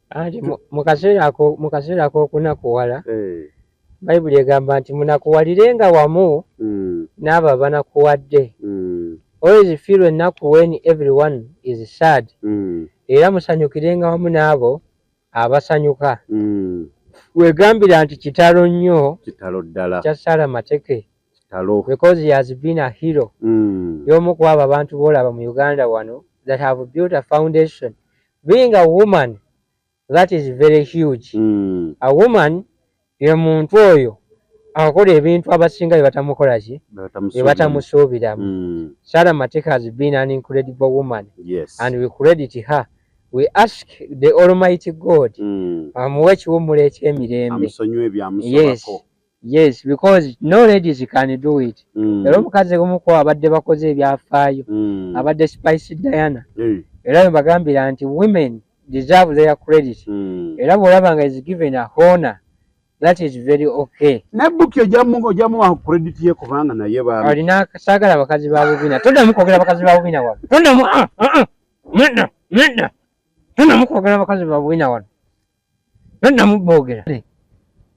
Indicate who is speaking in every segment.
Speaker 1: Anti mukaseera ak'okunakuwala Bayibuli egamba nti munakuwalirenga wamu n'abo abanakuwadde. Always feel ennaku when everyone is sad. Era musanyukirenga wamu n'abo abasanyuka. Wegambira nti kitalo nnyo kya Sarah Mateke because he has been a hero. Y'omu ku abo abantu b'olaba mu Uganda wano that have built a foundation. Being a woman, that is very huge. A woman ye muntu oyo akola ebintu abasinga bye batamukola ki bye batamusuubiramu. Sarah Mateka has been an incredible woman. Yes. And we credit her. We ask the Almighty God amuwe ekiwummulo eky'emirembe. Yes, because no ladies can do it. Era omukazi omu ku abadde bakoze ebyafaayo abadde Spice Diana. Era bagambira nti women deserve their credit. Era bw'olaba nga is given a honor, that is very okay.
Speaker 2: Nabuki ojamu credit ye kubanga naye ba
Speaker 1: alina saagala abakazi ba bubina. Toddamu kwogera abakazi ba bubina wano. Toddamu nedda. Toddamu kwogera abakazi ba bubina wano. Toddamu boogera.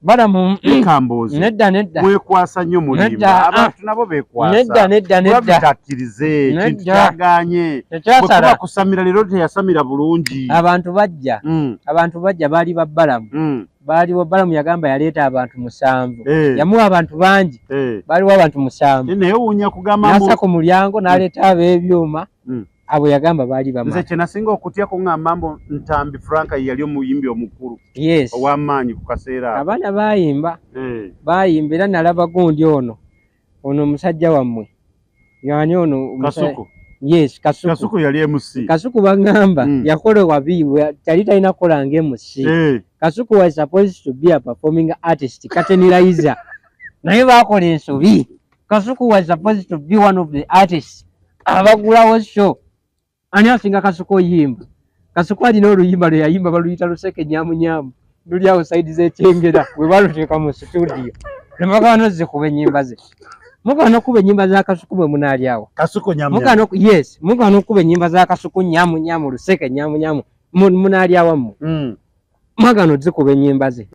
Speaker 1: Balamu
Speaker 2: kambozi
Speaker 1: nedda
Speaker 2: mwekwasa nnyo mulimba abantu nabo bekwasa
Speaker 1: nedda
Speaker 2: babitakirize kitaganye bwekuba kusamira lero teyasamira bulungi.
Speaker 1: Abantu bajja baali babbalamu. Baaliwo Balamu yagamba yaleeta abantu 7. Yamuwa abantu bangi. Baaliwo abantu 7.
Speaker 2: Naye wunya kugamba
Speaker 1: nasa ku mulyango n'aleeta ab'ebyuma. Abo yagamba baali bamala.
Speaker 2: Nze kyenasinga okutya ko ngamba mbo Ntambi Franka yali omuyimbi omukulu.
Speaker 1: Yes.
Speaker 2: Ow'amaanyi ku kaseera.
Speaker 1: Abaana baayimba. Baayimba era nalaba gundi ono omusajja wammwe. Yani ono
Speaker 2: Kasuku.
Speaker 1: Yes,
Speaker 2: Kasuku yali MC.
Speaker 1: Kasuku bagamba yakola wabiibwe tali talina kola nga MC. Kasuku was supposed to be a performing artist, Kateniraiza. Naye bakola ensobi. Kasuku was supposed to be one of the artists. Abagulawo show. Ani asinga Kasuku oyimba. Kasuku alina oluyimba lwe yayimba baluyita luseke nyamunyamu. Luli awo saidi z'ekyengera bwe baluteeka mu studio. Nemagano zikuba ennyimba ze. Mugano okuba ennyimba za Kasuku bwe munaali awo.
Speaker 2: Kasuku nyamunyamu.
Speaker 1: Mugano okuba ennyimba za Kasuku nyamunyamu luseke nyamunyamu munaali awamu. Magano zikuba ennyimba ze.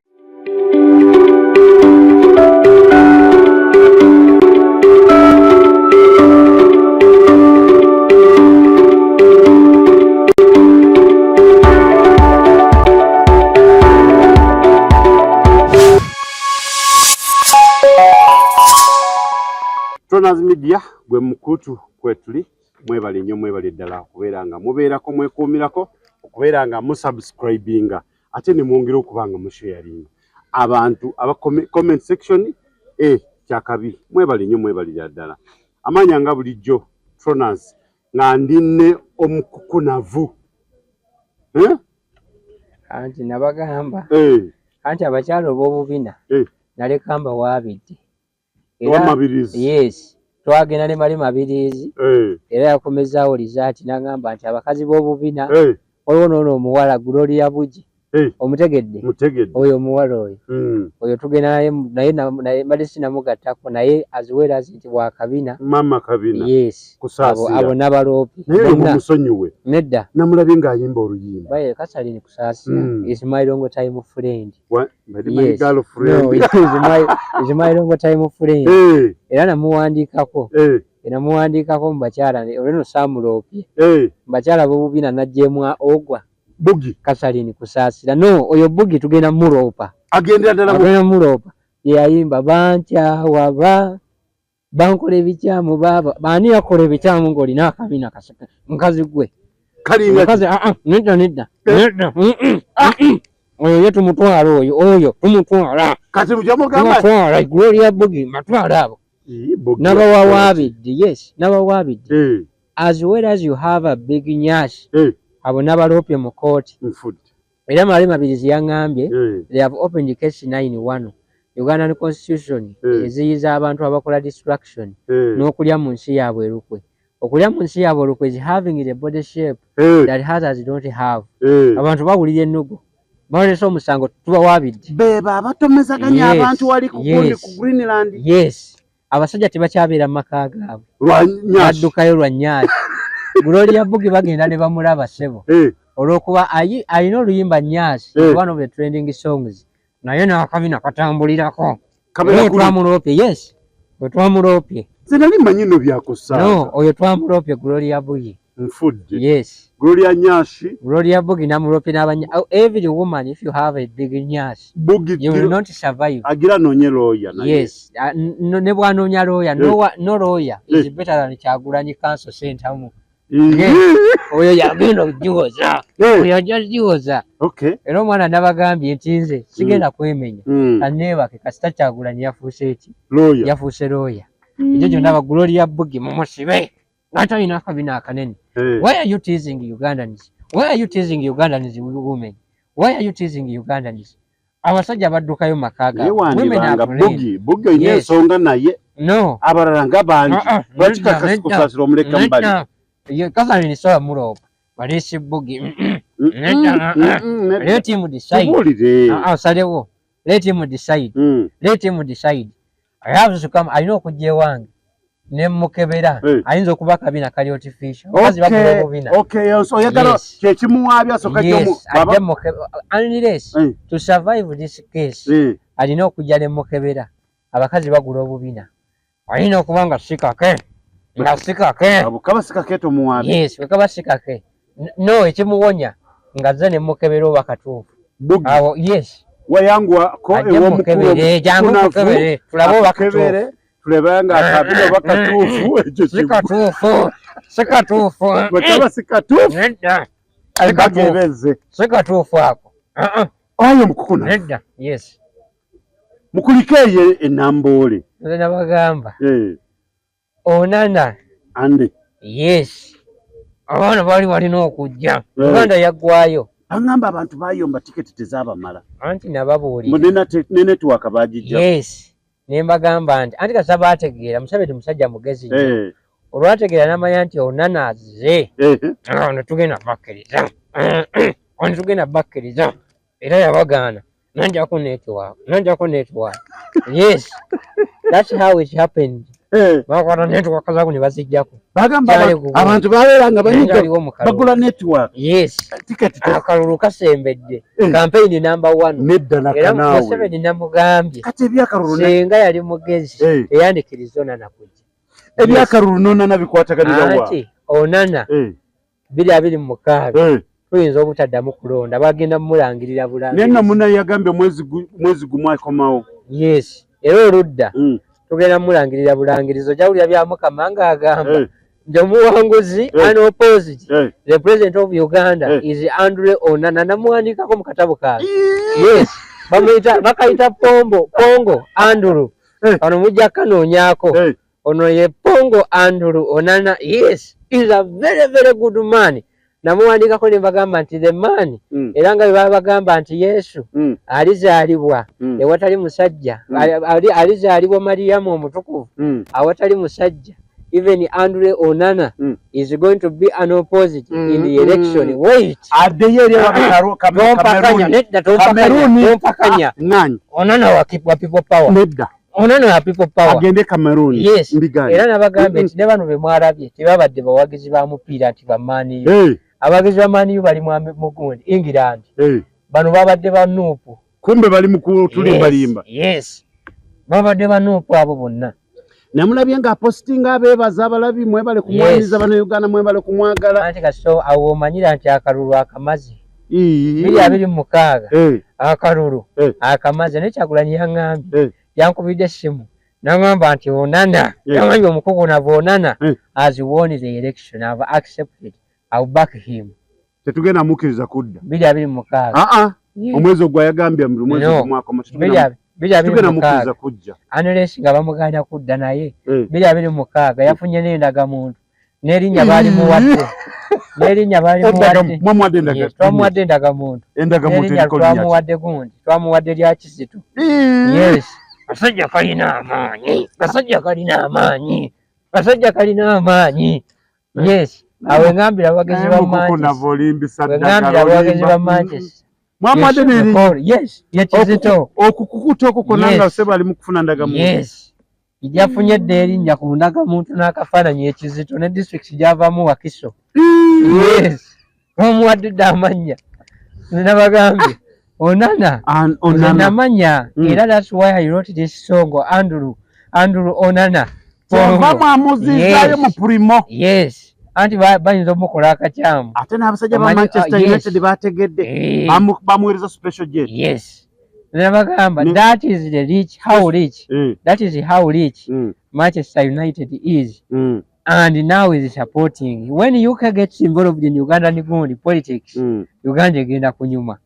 Speaker 2: Tronaz Media gwe mukutu kwetuli mwebale nnyo mwebale ddala okubeera nga mubeerako mwekuumirako okubeera nga musubscribinga ate ne mwongera okuba nga musharinga abantu aba comment section kyakabi mwebale nnyo mwebale ddala amanya nga bulijjo Tronaz nga ndinne omukukunavu
Speaker 1: anti nabagamba anti abakyalo b'obubina nalekamba waabidde. Yes, twagenda ne mali mabirizi. Era yakomezaawo lizaati n'agamba nti abakazi b'obubina waliwo n'ono omuwala Gloria Bugi. Omutegedde oyo omuwala oyo tugenda naye mbadde sinamugattako naye aziweera nti bwakabina
Speaker 2: mama kabina.
Speaker 1: Yes, abo n'abaloopi
Speaker 2: naye musonyiwe
Speaker 1: nedda
Speaker 2: namulabye ng'ayimba oluyimba
Speaker 1: baye Kasalini Kusaasira is my long time friend.
Speaker 2: Yes.
Speaker 1: No, is my long time friend. Era namuwandiikako namuwandiikako mu bakyala olweno saamuloopye bakyala b'obubina najjeemu ogwa
Speaker 2: Bugi
Speaker 1: Kasalini Kusaasira. No, oyo Bugi tugenda muloopa.
Speaker 2: Agendera ddala
Speaker 1: muloopa. Yayimba bankyawa bankola ebikyamu baba. Baani yakola ebikyamu ng'olina akabina kasaka. Mukazi gwe.
Speaker 2: Kalinga.
Speaker 1: Mukazi nedda. Oyo ye tumutwala oyo tumutwala.
Speaker 2: Kati mujamugamba.
Speaker 1: Tumutwala Gloria Bugi matwala abo. N'abawaabidde. Yes, n'abawaabidde. As well as you have a big nyash. Abo n'abaloopye mu kooti. Era mali mabirizi yaŋŋambye they have opened case 9-1 Ugandan Constitution eziyiza abantu abakola distraction n'okulya mu nsi yaabwe erukwe. Okulya mu nsi yaabwe erukwe is having the body shape that others don't have. Abantu bawulira ennugu bawulira omusango tubawaabidde.
Speaker 2: Beba abatomezaganya abantu wali ku Greenland.
Speaker 1: Yes. Abasajja tebakyabeera mu maka gaabwe. Baddukayo lwa nnyaasi. Gloria Bugi bagenda ne bamulaba ssebo. olwokuba alina oluyimba Nyaasi one of the trending songs naye n'akabina katambulirako twamuloopye yes bwe twamuloopye
Speaker 2: zinali manyino byakusaa
Speaker 1: no oyo twamuloopye Gloria Bugi
Speaker 2: nfudde
Speaker 1: yes
Speaker 2: Gloria Nyaasi
Speaker 1: Gloria Bugi namuloopye n'abanya every woman if you have a big Nyaasi
Speaker 2: Bugi
Speaker 1: you will not survive
Speaker 2: agira noonye lawyer
Speaker 1: yes ne bwanoonya lawyer no lawyer is better than Kyagulanyi council center mu oyo yagenda okugiwoza oyo ajagiwoza era omwana nabagambye nti nze sigenda kwemenya kaneebake kasita Kyagulanyi yafuuse eki yafuuse lawyer ekyo kyonna ba Gloria Bugi mumusibe ngatalina akabina akanene why are you teasing Ugandans why are you teasing Ugandans women why are you teasing Ugandans abasajja baddukayo makaaga
Speaker 2: Bugi oyina ensonga naye
Speaker 1: no
Speaker 2: abalala nga bangi bakikakasikusaasira omuleka mbali
Speaker 1: Catherine Soya Muropa, Marisi Bugi. Let him decide. Sadewo. Let him decide. Let him decide. I have to come. I know Kujewang. Nemukebera. Ayinza okuba kabina kali artificial.
Speaker 2: Okay, so yagala kyekimuwaabya so kajjomu.
Speaker 1: Unless to survive this case. Alina okujja nemukebera. Abakazi bagula obubina. Alina okuba nga sikake. Ngasikake
Speaker 2: abukabasika to muwabi
Speaker 1: yes wekabasika no ekimuwonya ngaze ne mukebero bakatufu awo yes
Speaker 2: wayangwa ko ewo mukuru
Speaker 1: jangu mukebere tulabo bakatufu
Speaker 2: tulebanga akabino bakatufu ekyo
Speaker 1: sikatufu
Speaker 2: wekabasika
Speaker 1: nenda
Speaker 2: alikatebeze
Speaker 1: sikatufu ako
Speaker 2: ayo mukukuna
Speaker 1: nenda yes
Speaker 2: mukulikeye enambole
Speaker 1: nze bagamba Onana
Speaker 2: ande
Speaker 1: yes abaana bali walina okujja Uganda yaggwayo
Speaker 2: angamba abantu bayomba tiketi tezaabamala
Speaker 1: anti nababuulira
Speaker 2: munena network bagijja
Speaker 1: yes nembagamba nti anti kasaba ategeera Museveni musajja mugezi olwategeera n'amanya nti Onana azze ono tugenda bakkiriza era yabagaana nanjako network yes that's how it happened bakwata network zaku ne bazijjako
Speaker 2: bagamba abantu babeeranga banyiga bagula network
Speaker 1: yes
Speaker 2: ticket
Speaker 1: akalulu kasembedde campaign number 1
Speaker 2: nedda nakanaawe
Speaker 1: Museveni namugambye
Speaker 2: kati ebyakalulu
Speaker 1: senga yali mugezi eyandikiriza Onana kujja
Speaker 2: ebyakalulu n'Onana bikwataganira wa
Speaker 1: ati Onana 2026 tuyinza obutaddamu kulonda bagenda mulangirira bulangirizi
Speaker 2: nenna muna yagambye mwezi gumu akomawo
Speaker 1: yes era oludda tugenda mulangirira bulangirizo jawulira bya Mukama nga agamba nti omuwanguzi unopposed the president of Uganda is Andrew Onana namuwandiikako mu katabo kange yes bakayita Pongo Andrew ono mujja kanoonyaako ono ye Pongo Andrew Onana yes is a very very good man namuwandiikako ne bagamba nti the man era nga bwe bagamba nti Yesu alizaalibwa ewatali musajja alizaalibwa Mariyamu omutukuvu awatali musajja even Andrew Onana is going to be an opposite in the election wait tompakanya Onana wa people power
Speaker 2: nedda
Speaker 1: Onana wa people power
Speaker 2: agende Cameroon
Speaker 1: yes era nabagambe nti ne bano be mwarabye tebabadde bawagizi ba mupiira nti bamaani abagizi ba maani bali mu gundi England bano babadde ba Nuupu
Speaker 2: kumbe bali mu kutulimbalimba
Speaker 1: yes babadde ba Nuupu abo bonna
Speaker 2: namulabye nga postinga abeebaza abalabi mwebale kumwaniriza bano Uganda mwebale kumwagala
Speaker 1: anti kaso awo omanyira nti akalulu akamazi 2026 akalulu akamazi ne Kyagulanyi yaŋŋambye yankubidde essimu n'aŋŋamba nti Onana yaŋŋambye omukugu nava Onana has won the election have accepted I'll back him
Speaker 2: tetugenda mukiriza kudda
Speaker 1: 2026
Speaker 2: omwezi ogwa yagambye mu mwezi gw'omwaka tugenda mukiriza kujja
Speaker 1: unless nga bamuganya kudda naye 2026 yafunye n'endagamuntu n'erinnya baali muwadde twamuwadde endagamuntu twamuwadde gundi twamuwadde lya Kizito yes kasajja kalina amaanyi yes awe ngambira abagezi ba Manchester
Speaker 2: Mwamade
Speaker 1: yes Kizito
Speaker 2: okukukuta okukonanga sebo ali mukufuna ndagamuntu
Speaker 1: yes yafunyedde erinnya ku ndagamuntu n'akafaananyi Kizito ne district gyavamu Wakiso yes omuwadde amanya nabagambye Onana namanya era that's why I wrote this song Andrew Onana
Speaker 2: mwamuzizayo mu primo
Speaker 1: yes anti bayinza omukola akakyamu
Speaker 2: ate n'abasajja ba Manchester United bategedde bamuweereza special jet
Speaker 1: yes nabagamba that is the rich how rich that is how rich Manchester United is and now is supporting when UK gets involved in Ugandan politics Uganda egenda kunyuma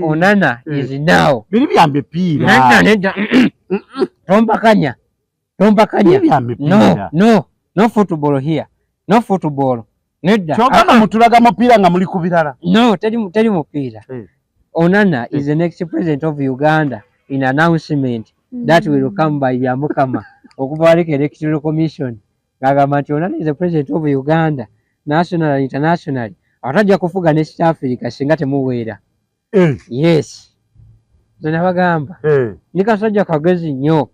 Speaker 1: Onana is now
Speaker 2: biri byambe pira
Speaker 1: tompakanya no football here no football nedda
Speaker 2: chogama mutulaga mupira nga muli kubirala
Speaker 1: no teri mupira Onana is the next president of Uganda in announcement that will come by Yamukama okubaleka electoral commission gagamba nti Onana is the president of Uganda national and international atajja kufuga ne South Africa singa temuweera yes nabagamba nikasajja kagezi nnyo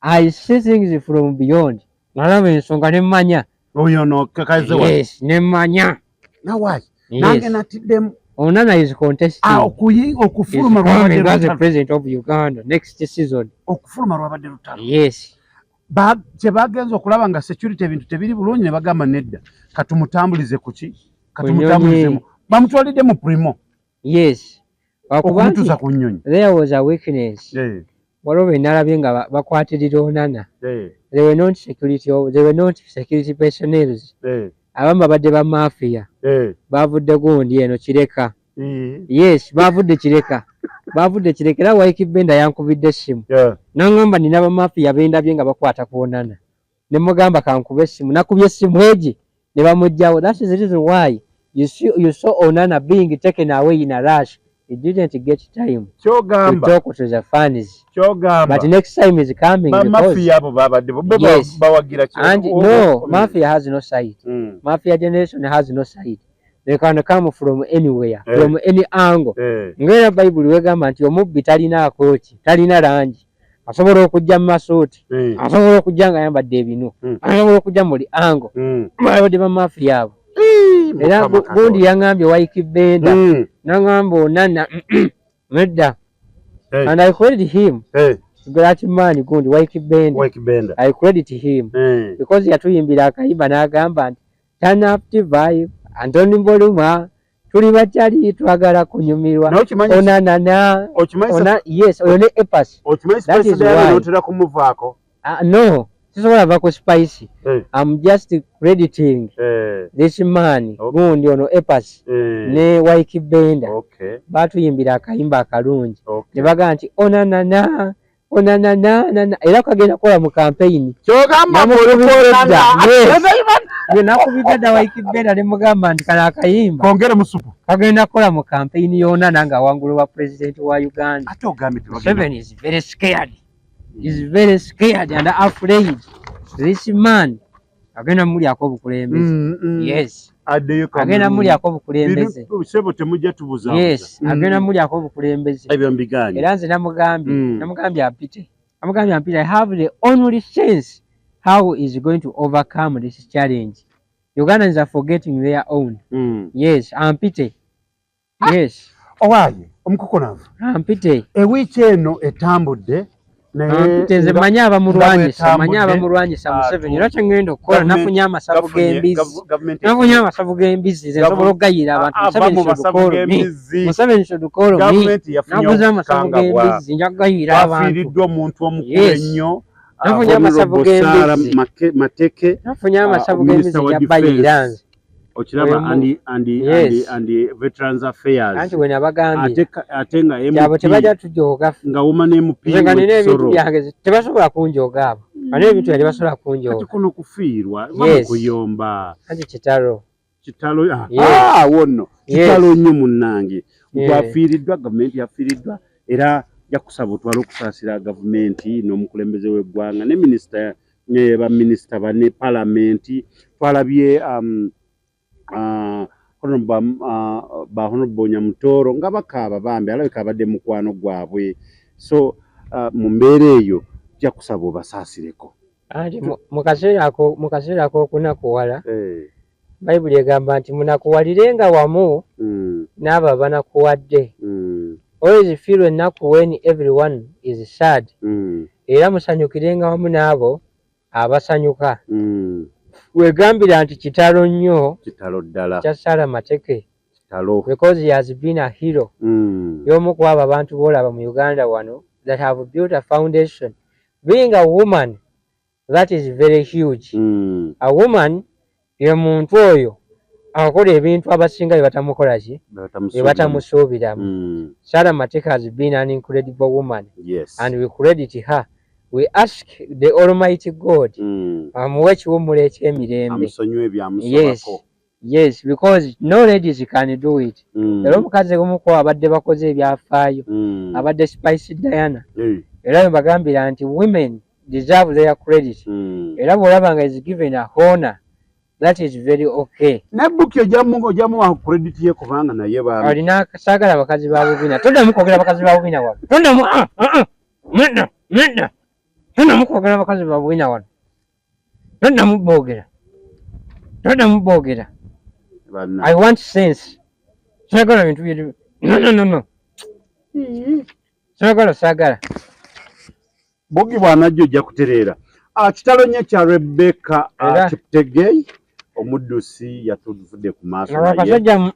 Speaker 1: I see things from beyond nalaba ensonga nemmanya
Speaker 2: oyo no kakaze wa
Speaker 1: yes nemmanya
Speaker 2: nawai nange natiddemu
Speaker 1: Onana is contesting
Speaker 2: okufuluma
Speaker 1: rwabadde the president of Uganda next season
Speaker 2: okufuluma rwabadde lutalo
Speaker 1: yes
Speaker 2: kye bagenza okulaba nga security ebintu tebiri bulungi ne bagamba nedda katumutambulize kuki katumutambulizemu bamutwalidde mu primo
Speaker 1: yes
Speaker 2: okumutuusa ku nnyonyi
Speaker 1: there was a weakness waliwo benalabye nga bakwatirira Onana they were not security personnel abamu babadde ba mafia bavudde gundi eno kireka yes bavudde kireka era Waikibenda yankubidde essimu nangamba nina ba mafia bendabye nga bakwata ku Onana ne mugamba kankube essimu nakubye essimu eje ne bamujjawo that is the reason why you saw Onana being taken away in a rush. He didn't get time to talk to the fans. But next time is coming because yes. And no, Mafia has no side. Mafia generation has no side. They can come from anywhere, from any angle. Ngera Bible wegamba nti omubbi talina akoti, talina langi. Asobola okujja mu masuuti, asobola okujja nga ayambadde ebinu, asobola okujja muri angle. Bayodde ba Mafia abo. Era gundi yangambye Waikibenda nangamba Onana nedda and I credit him great man gundi Waikibenda I credit him because yatuyimbira akayimba n'agamba nti turn up the vibe Antoni Mboluma tuli bakyali twagala kunyumirwa Onana yes oyo ne epas that is why no sisobola vako spicy I'm just crediting this man gundi ono epas ne Waikibenda batuyimbira akayimba akalungi ne bagamba nti Onana era kagenda kola mu campaign
Speaker 2: kyogamba
Speaker 1: nakubidde Waikibenda ne mugamba nti kala akayimba
Speaker 2: kongere musupu
Speaker 1: kagenda kola mu campaign yona nanga wangulu wa president wa Uganda
Speaker 2: ate ogambe
Speaker 1: Seven is very scared. He's very scared and afraid. This man agenda muli akobukulembeze. Yes. Agenda muli akobukulembeze.
Speaker 2: Sebo temujja tubuza.
Speaker 1: Yes, agenda muli akobukulembeze.
Speaker 2: Ebyo mbiganye.
Speaker 1: Era nze namugambye ampite. I have the only sense how is going to overcome this challenge. Ugandans are forgetting their own. Yes, ampite. Yes.
Speaker 2: Owaye, omukukonavu.
Speaker 1: Ampite.
Speaker 2: Ewiiki eno etambudde.
Speaker 1: Nze manyi abamulwanyisa Museveni era kyengenda okukola nafunye amasavu g'embizzi ze nsobola okugayira abantu Museveni should call me naguza amasavu g'embizzi nja kugayira abantu
Speaker 2: afiiriddwa omuntu omukulu ennyo
Speaker 1: nafunye amasavu g'embizzi nja kubayira nze
Speaker 2: Ochiraba and Veterans Affairs.
Speaker 1: Anti when abagambye
Speaker 2: ate nga
Speaker 1: MP tebaja tujoga
Speaker 2: nga woma ne MP
Speaker 1: ebintu byange tebasobola kunjoga abo ane ebintu yali basobola kunjoga
Speaker 2: ati kuno kufiirwa kuyomba
Speaker 1: ati kitalo
Speaker 2: wonno kitalo nnyo munnange gwafiiriddwa gavumenti yafiiriddwa era jakusaba otwala okusaasira gavumenti n'omukulembeze w'eggwanga ne minisita ba minisita bane palamenti twalabye Honorable Nyamutoro nga bakaaba bambi alabika abadde mukwano gwabwe so mu mbeera eyo tujja kusaba obasaasireko
Speaker 1: mu kaseera ako okunakuwala Bayibuli egamba nti munakuwalirenga wamu n'abo abanakuwadde. Always feel ennaku when everyone is sad. Era musanyukirenga wamu n'abo abasanyuka. Wegambira nti kitalo nnyo kya Sarah Mateke. Because he has been a hero. Y'omu ku abo abantu b'olaba mu Uganda wano that have built a foundation. Being a woman, that is very huge. A woman ye muntu oyo akola ebintu abasinga batamukola ki batamusuubiramu. Sarah Mateke has been an incredible woman.
Speaker 2: Yes.
Speaker 1: And we credit her. We ask the Almighty God amuwe ekiwummulo eky'emirembe. Yes, because no ladies can do it. Era omukazi omu ku abadde bakoze ebyafaayo abadde Spice Diana. Era bagambira nti women deserve their credit. Era bw'olaba nga is given a honor, that is very okay.
Speaker 2: Nabuki ojamu wa credit ye kubanga naye baami.
Speaker 1: Alina saagala abakazi ba bubina. Toddamu kwogera abakazi ba bubina wano. Toddamu nedda. Toddamu kwogera abakazi ba bubina wano. Toddamu boogera. I want sense. Saagala bintu bye. No. Saagala.
Speaker 2: Bogi bwanajjo ojja kutereera. Kitalo nnyo kya Rebecca Kiptegei omuddusi yatuvudde ku maaso naye.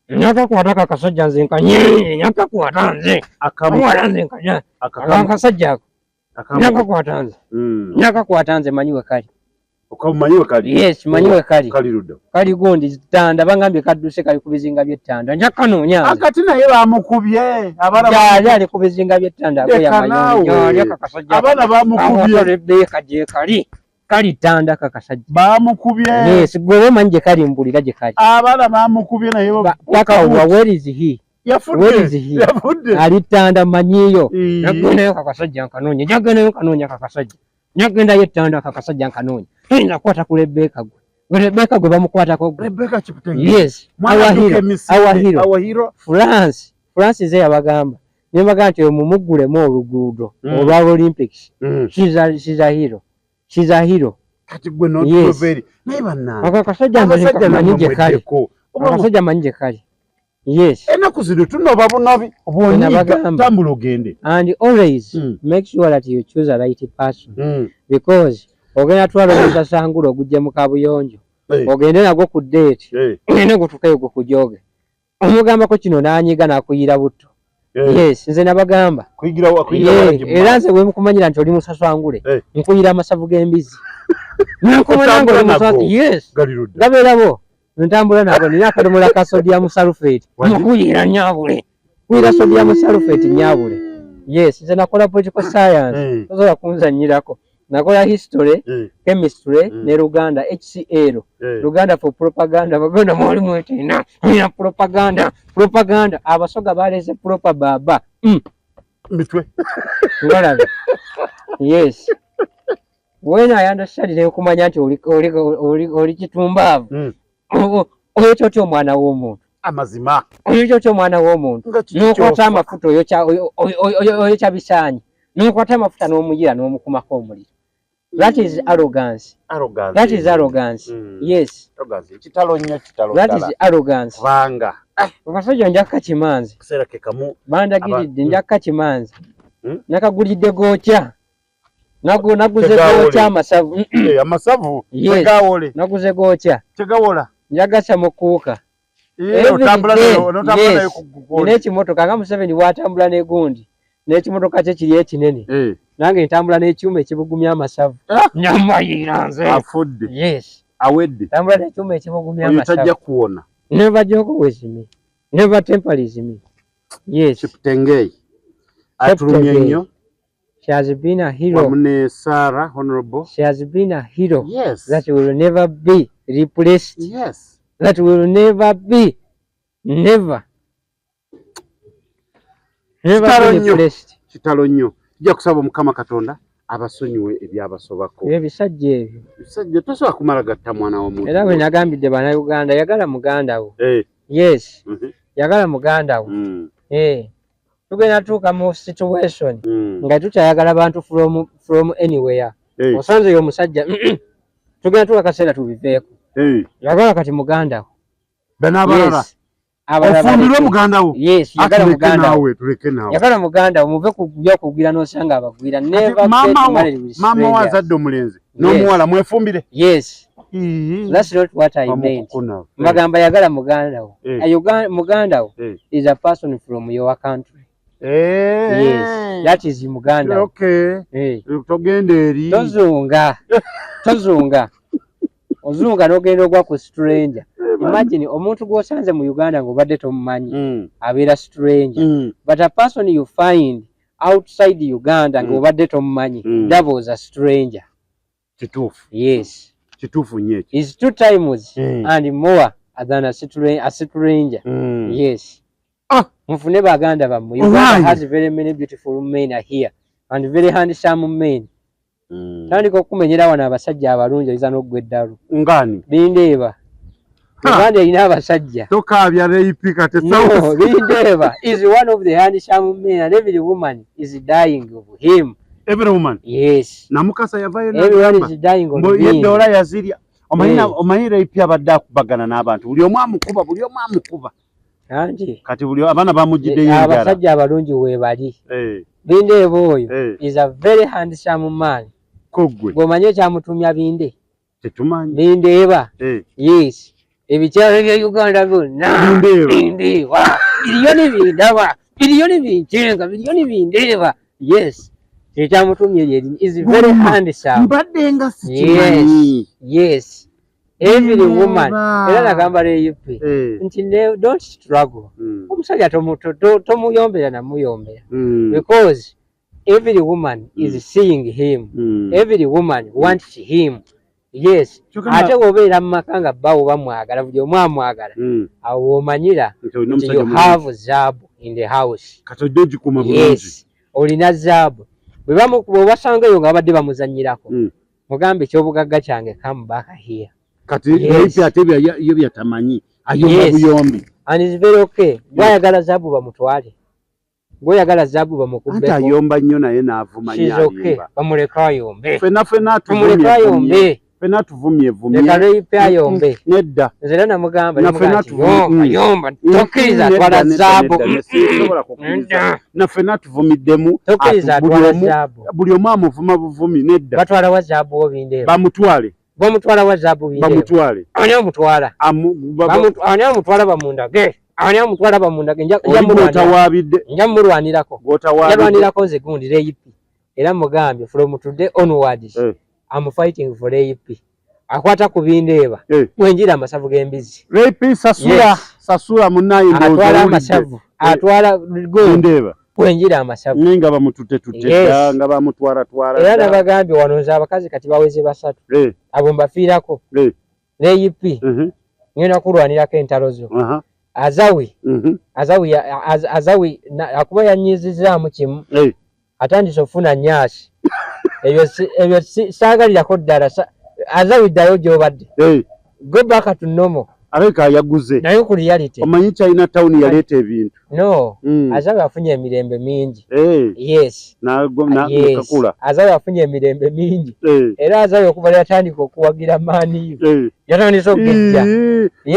Speaker 1: Nyakakwata akasajja nze nkanye, nyakakwata nze. Akamuwala nze nkanya. Akasajja ako. Nyakakwata nze manyiwe kali.
Speaker 2: Okamanyiwe kali?
Speaker 1: Yes, manyiwe kali.
Speaker 2: Kali luddo.
Speaker 1: Kali gundi tanda bangambye kadduse kali kubizinga by'ettanda. Njakanoonya.
Speaker 2: Akati naye bamukubye.
Speaker 1: Yali ali kubizinga by'ettanda akoya akakasajja.
Speaker 2: Abana bamukubye.
Speaker 1: Rebecca gye kali. Kali tanda kakasajja.
Speaker 2: Bamukubye.
Speaker 1: Yes, gwe manyi gye kali mbulira gye kali.
Speaker 2: Abana bamukubye naye
Speaker 1: paka where is he?
Speaker 2: Yafudde.
Speaker 1: Ali tanda manyiyo. Nageneyo kakasajja nkanoonya. Njageneyo kanoonya kakasajja. Nyagenda yettanda kakasajja nkanoonya. Toyinza kukwata ku Rebecca gwe. Rebecca gwe bamukwatako gwe.
Speaker 2: Rebecca Kiptegei.
Speaker 1: Yes. Our hero. France ze yabagamba. Ne bagamba nti mumuggulemu oluguudo olwa Olympics. She's a hero.
Speaker 2: Kati gwe n'otuveri. Naye bannange.
Speaker 1: Akasajja manyi gye kali. Yes.
Speaker 2: Enaku zino tunoba bunobi. Tambula ogende.
Speaker 1: And always make sure that you choose a right person. Because ogenda twalowooza Sangula ogujje mu Kabuyonjo. Ogende nagwo ku date. Ogende gutukeyo kujoge. Omugambako kino n'anyiga n'akuyira butto. Yes, nze nabagamba.
Speaker 2: Kuyigira
Speaker 1: era nze bwe mukumanyira nti oli musaswangule. Nkuyira amasavu g'embizi. Nakumanya ngo yes. Gabeerabo. Ntambula nabo nina akadomola ka sodium sulfate. Mukuyira nyabule. Kuyira sodium sulfate nyabule. Yes, nze nakola political science. Tozola kunzanyirako. Nakola history, chemistry, ne Luganda HCL. Luganda for propaganda. Baganda mwali mwetina. Nina propaganda. Abasoga baleze proper baba.
Speaker 2: Mitwe.
Speaker 1: Ngalabe. Yes. When I understand ne kumanya nti oli kitumbavu. Oyo kyotyo omwana w'omuntu.
Speaker 2: Amazima.
Speaker 1: Oyo kyotyo omwana w'omuntu. N'okwata amafuta oyo kyabisaanyi. N'okwata amafuta n'omuyira n'omukumako omuliro. That is arrogance. That is arrogance. Yes.
Speaker 2: Kitalo nnyo.
Speaker 1: That is arrogance.
Speaker 2: Kubanga.
Speaker 1: Akasajja njakka kimanzi.
Speaker 2: Kiseera ke kamu.
Speaker 1: Bandagiridde njakka kimanzi. Nakagulidde gookya. Naguze gookya amasavu.
Speaker 2: Amasavu.
Speaker 1: Tegawole. Naguze gookya.
Speaker 2: Tegawola.
Speaker 1: Njagasa mukuuka.
Speaker 2: Otambula nayo kugulu.
Speaker 1: N'ekimotoka nga Museveni bw'atambula n'egundi. N'ekimotoka kye kiri ekinene. Nange ntambula n'ekyuma ekibugumya amasavu. Nyamayira nze.
Speaker 2: Afudde.
Speaker 1: Yes.
Speaker 2: Awedde.
Speaker 1: Tambula n'ekyuma ekibugumya amasavu.
Speaker 2: Tajja kuwona.
Speaker 1: Never joke with me. Never temporary me. Yes.
Speaker 2: Kiptegei. Atulumye nnyo.
Speaker 1: She has been a hero.
Speaker 2: Wamune Sarah, honorable.
Speaker 1: She has been a hero.
Speaker 2: Yes.
Speaker 1: That will never be replaced.
Speaker 2: Yes.
Speaker 1: That will never be. Never be replaced.
Speaker 2: Kitalo nnyo. Tujja kusaba Mukama Katonda abasonyiwe ebyabasobako.
Speaker 1: Ebisajja ebyo.
Speaker 2: Ebisajja tosobola kumala gatta mwana w'omuntu.
Speaker 1: Era bwe nagambidde bannayuganda yagala muganda wo. Yes. Yagala muganda wo. Tugenda tuuka mu situation nga tukyayagala bantu from anywhere. Osanze oyo omusajja tugenda tuuka kaseera tubiveeko. yagala kati muganda wo
Speaker 2: banabalala ofumbirwe muganda wo
Speaker 1: yagala muganda wo yagala muganda wo muve kujja kugwira n'osanga abagwira
Speaker 2: mama wazadde omulenzi n'omuwala mwefumbire
Speaker 1: that's not what I meant mbagamba yagala muganda wo muganda wo is a person from your country that is muganda
Speaker 2: togenda eri
Speaker 1: tozunga ozunga n'ogenda ogwa ku stranger. Imagine omuntu gwosanze mu Uganda ng'obadde tomumanyi abeera stranger, but a person you find outside Uganda ng'obadde tomumanyi that was a stranger.
Speaker 2: Kituufu.
Speaker 1: Yes.
Speaker 2: Kituufu nnyo ekyo.
Speaker 1: Is 2 times and more than a stranger. Yes. Mufune baganda bammwe. Uganda has very many beautiful men are here and very handsome men. Tandika okumenyera wano abasajja abalungi oyinza n'oggwa eddalu.
Speaker 2: Ngani?
Speaker 1: Bindeeba. Uganda erina abasajja.
Speaker 2: Tokaabya Rape kati
Speaker 1: no, Bindeeba is one of the handsome men and every woman is dying of him.
Speaker 2: Every woman?
Speaker 1: Yes.
Speaker 2: Namukasa yavayo
Speaker 1: everyone is dying of him.
Speaker 2: Yeddola yazirya. Omanyi Rape abadde akubagana n'abantu. Buli omu amukuba. Kati buli abaana bamujjidde yengala.
Speaker 1: Abasajja abalungi weebali. Bindeeba oyo is a very handsome man.
Speaker 2: Kogwe.
Speaker 1: Gwomanyi ekyamutumya Binde?
Speaker 2: Tetumanyi.
Speaker 1: Bindeeba. Yes. Ebikyalo bya Uganda byonna. Bindeeba. Biriyoni bincenga, biriyoni bindeeba. Yes. Ekyamutumye is very handsome.
Speaker 2: Mbadde nga sikimanyi.
Speaker 1: Yes. Every woman. Era nagamba Rape. Nti don't struggle. Omusajja tomuyombera namuyombera. Because every woman is seeing him. Every woman wants him. Yes. Ate obeera mu maka nga bbawo bamwagala buli omu amwagala. Awo omanyira nti you have zaabu in the house.
Speaker 2: Kati ojja ogikuuma bulungi.
Speaker 1: Yes. Olina zaabu. Bwe basangayo nga babadde bamuzannyirako. Mugambe ekyobugagga kyange come back here.
Speaker 2: Kati Rape ate yo byatamanyi. Ayomba buyombi.
Speaker 1: And it's very okay. Gwayagala zaabu bamutwale. Gwayagala zaabu bamukubbeko.
Speaker 2: Ate ayomba nnyo naye n'avuma nnyo alimba.
Speaker 1: Okay. Bamuleka ayombe.
Speaker 2: Fena tuvumye.
Speaker 1: Leka Rape ayombe.
Speaker 2: Nedda.
Speaker 1: Nzera namugamba ayomba. Tokkiriza atwala zaabu.
Speaker 2: Na fena tuvumiddemu.
Speaker 1: Tokkiriza atwala zaabu.
Speaker 2: Buli omu amuvuma buvumi nedda.
Speaker 1: Batwala wa zaabu Obindeeba.
Speaker 2: Bamutwale.
Speaker 1: Bamutwala wa zaabu Bindeeba.
Speaker 2: Bamutwale.
Speaker 1: Ani amutwala? Ani amutwala bamundage. Ani amutwala bamundage. Nja murwanirako. Yalwanirako nze gundi Rape. Era mugambye from today onwards. I'm fighting for Rape. Akwata ku Bindeeba. Mwenjira amasavu g'embizi.
Speaker 2: Rape sasula munnayi ndozo.
Speaker 1: Atwala amasavu. Atwala
Speaker 2: Bindeeba.
Speaker 1: Kwenjira amasavu.
Speaker 2: Ninga bamutute nga bamutwala.
Speaker 1: Era nabagambye wano nze abakazi kati baweze 3. Abo mbafiirako. Rape. Ngenda kulwanirako entalo zo. Azawi akuba yanyizizaamu kimu. Atandise ofuna nyaasi. Ebyo saagalirako ddala. Azawi ddayo gy'obadde. Go back to normal.
Speaker 2: Aleka yaguze.
Speaker 1: Nayo ku reality.
Speaker 2: Omanyi China town yaleeta ebintu.
Speaker 1: No. Azawi afunye emirembe mingi. Yes.
Speaker 2: Kakula.
Speaker 1: Azawi afunye emirembe mingi. Era Azawi okuva yatandika okuwagira maani. Yatandise okugejja.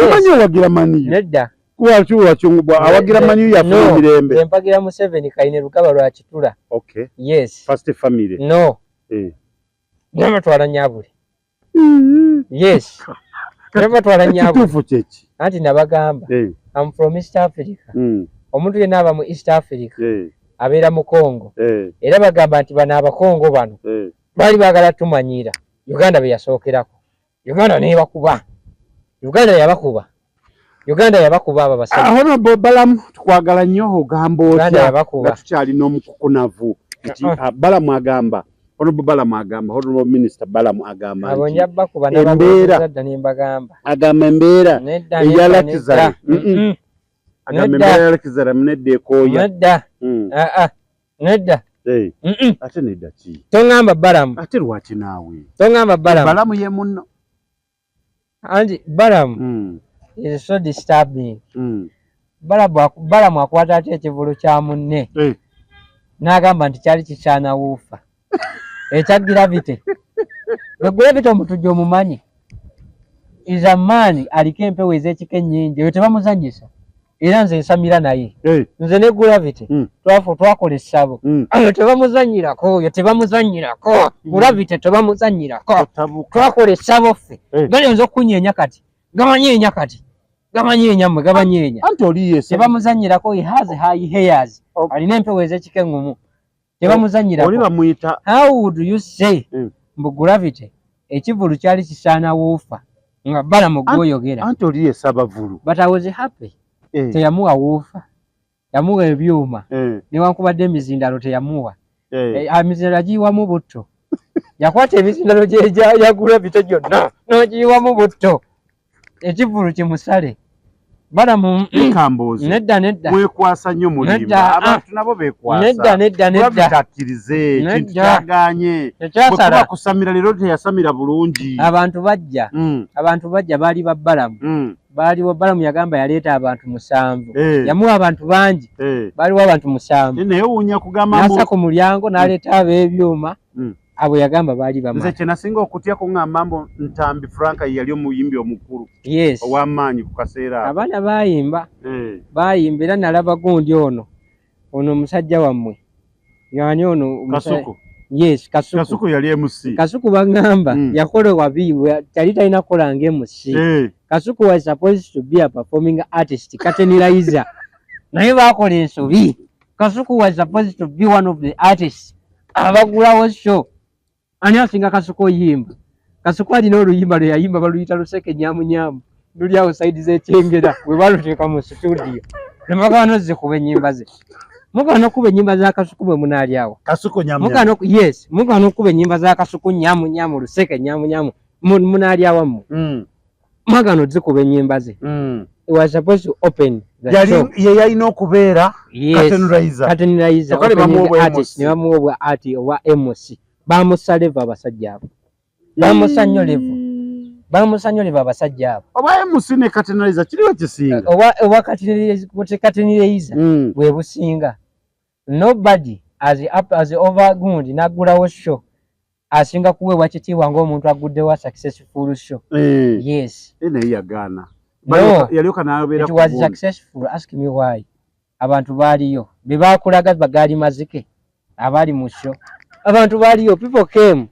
Speaker 2: Omanyi owagira maani.
Speaker 1: Nedda.
Speaker 2: Kuwakyungubwa awagira maani yafuna emirembe.
Speaker 1: No. Empagira mu 7 Kaine Lukaba lwa Kitula.
Speaker 2: Okay.
Speaker 1: Yes.
Speaker 2: First family.
Speaker 1: No. Namatwala Nyabuli. Yes. Namatwala Nyabuli.
Speaker 2: Kituufu kyeki.
Speaker 1: Anti nabagamba. I'm from East Africa. Omuntu yenna aba mu East Africa. Abeera mu Congo. Era bagamba nti bano abakongo bano. Bali baagala tumanyira. Uganda be yasookerako. Uganda nebakuba. Uganda yabakuba aba basajja.
Speaker 2: Honorable Balamu tukwagala nnyo ogamba otya nga tukyalina omukukunavu. Balamu agamba. Honorable Balamu agamba. Honorable Minister Balamu agamba.
Speaker 1: Abonja bakuba n'abazadda nimbagamba.
Speaker 2: Agamba embeera eyalakizala. Agamba embeera eyalakizala munedda ekooya.
Speaker 1: Nedda. Nedda.
Speaker 2: Ate nedda ki?
Speaker 1: Tongamba Balamu.
Speaker 2: Ate lwaki naawe?
Speaker 1: Tongamba Balamu.
Speaker 2: Balamu ye munno.
Speaker 1: Anti Balamu is so disturbing. Balamu akwata ate ekivulu kya munne. N'agamba nti kyali kikyana wuufa. Ekya gravity. Gravity omutujja omumanyi. is a man aliko empewo ez'ekika ennyingi eyo tebamuzanyisa era nze nsamira naye nze ne Gravity twakola essabo ayo tebamuzanyirako oyo tebamuzanyirako Gravity tebamuzanyirako twakola essabo ffe galiyinza okunyeenya kati gamanyeenya kati gamanyeenya mmwe gamanyeenya tebamuzanyirako he has high hairs alina empewo ez'ekika engumu tebamuzanyirako how would you say mbu Gravity ekivulu kyali kisaana woofa nga Balamu gw'oyogera but I was happy teyamuwa woofa yamuwa ebyuma newankubadde emizindalo teyamuwa emizindalo agiyiwamu butto yakwata emizindalo ya Gravity gyonna n'ogiyiwamu butto ekivulu kimusale Balamu nedda
Speaker 2: mwekwasa nnyo mulimba abantu nabo bekwasa
Speaker 1: nedda
Speaker 2: akkirize kintu kyaganye bwekuba kusamira leero teyasamira bulungi
Speaker 1: abantu bajja baali ba Balamu baaliwo Balamu yagamba yaleeta abantu 7 yamuwa abantu bangi baaliwo abantu 7
Speaker 2: naye wuunya kugamba
Speaker 1: nasa ku mulyango n'aleeta ab'ebyuma abo yagamba baali bamaanyi
Speaker 2: nze kyenasinga okutya kuŋŋamba mbu Ntambi Frank yali omuyimbi omukulu ow'amaanyi ku kaseera
Speaker 1: abaana baayimba era nalaba gundi ono omusajja wammwe yani ono
Speaker 2: Kasuku yali MC
Speaker 1: Kasuku bagamba yakola wabi yali talina kukola nga MC Kasuku was supposed to be a performing artist Kateniraiza naye baakola ensobi Kasuku was supposed to be one of the artists abagulawo show ani asinga Kasuku oyimba Kasuku alina oluyimba lwe yayimba baluyita luseke nyamunyamu luli awo saidi z'ekyengera we baluteeka mu studio nemagano zikuba ennyimba ze mugano okuba ennyimba za Kasuku bwe munaali awo mugano okuba ennyimba za Kasuku nyamunyamu luseke nyamunyamu munaali awamu magano zikuba ennyimba ze It was supposed to open the show.
Speaker 2: Yalina okubeera
Speaker 1: Kateniraiza artist ne bamuwa ati owa MC bamusaleva abasajja abo bamusanyoleva abasajja abo
Speaker 2: oba MC ne Kateniraiza kiriwa kisinga
Speaker 1: owa Kateniraiza bwe businga nobody as over gundi nagulawo show asinga kuweebwa kitiibwa ng'omuntu aguddewo successful show yes
Speaker 2: naye yagaana
Speaker 1: it was successful ask me why abantu baaliyo be baakulaga bagaali mazike abaali mu show abantu baaliyo people came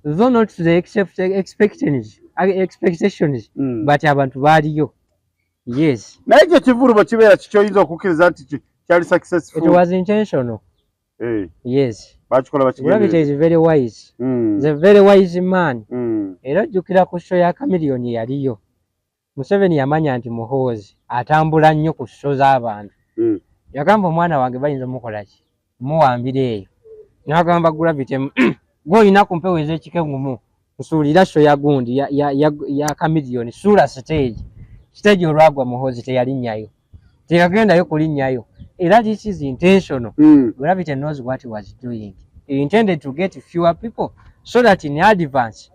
Speaker 1: though not to the expectations but abantu baaliyo yes
Speaker 2: naye ekyo kivulu bwe kibeera kikyoyinza okukkiriza nti kyali successful
Speaker 1: it was intentional yes Gravity is very wise he's a very wise man era jjukira ku show ya Chameleon yaliyo Museveni yamanya nti Muhoozi atambula nnyo ku show z'abantu yagamba omwana wange bayinza mukola ki muwambira eyo n'agamba Gravity gw'olina ku mpewo ez'ekika engumu nsuulira show ya gundi ya Chameleon suula stage olwagwa Muhoozi teyalinnyayo teyagendayo kulinnyayo era this is intentional Gravity knows what he was doing he intended to get fewer people so that in advance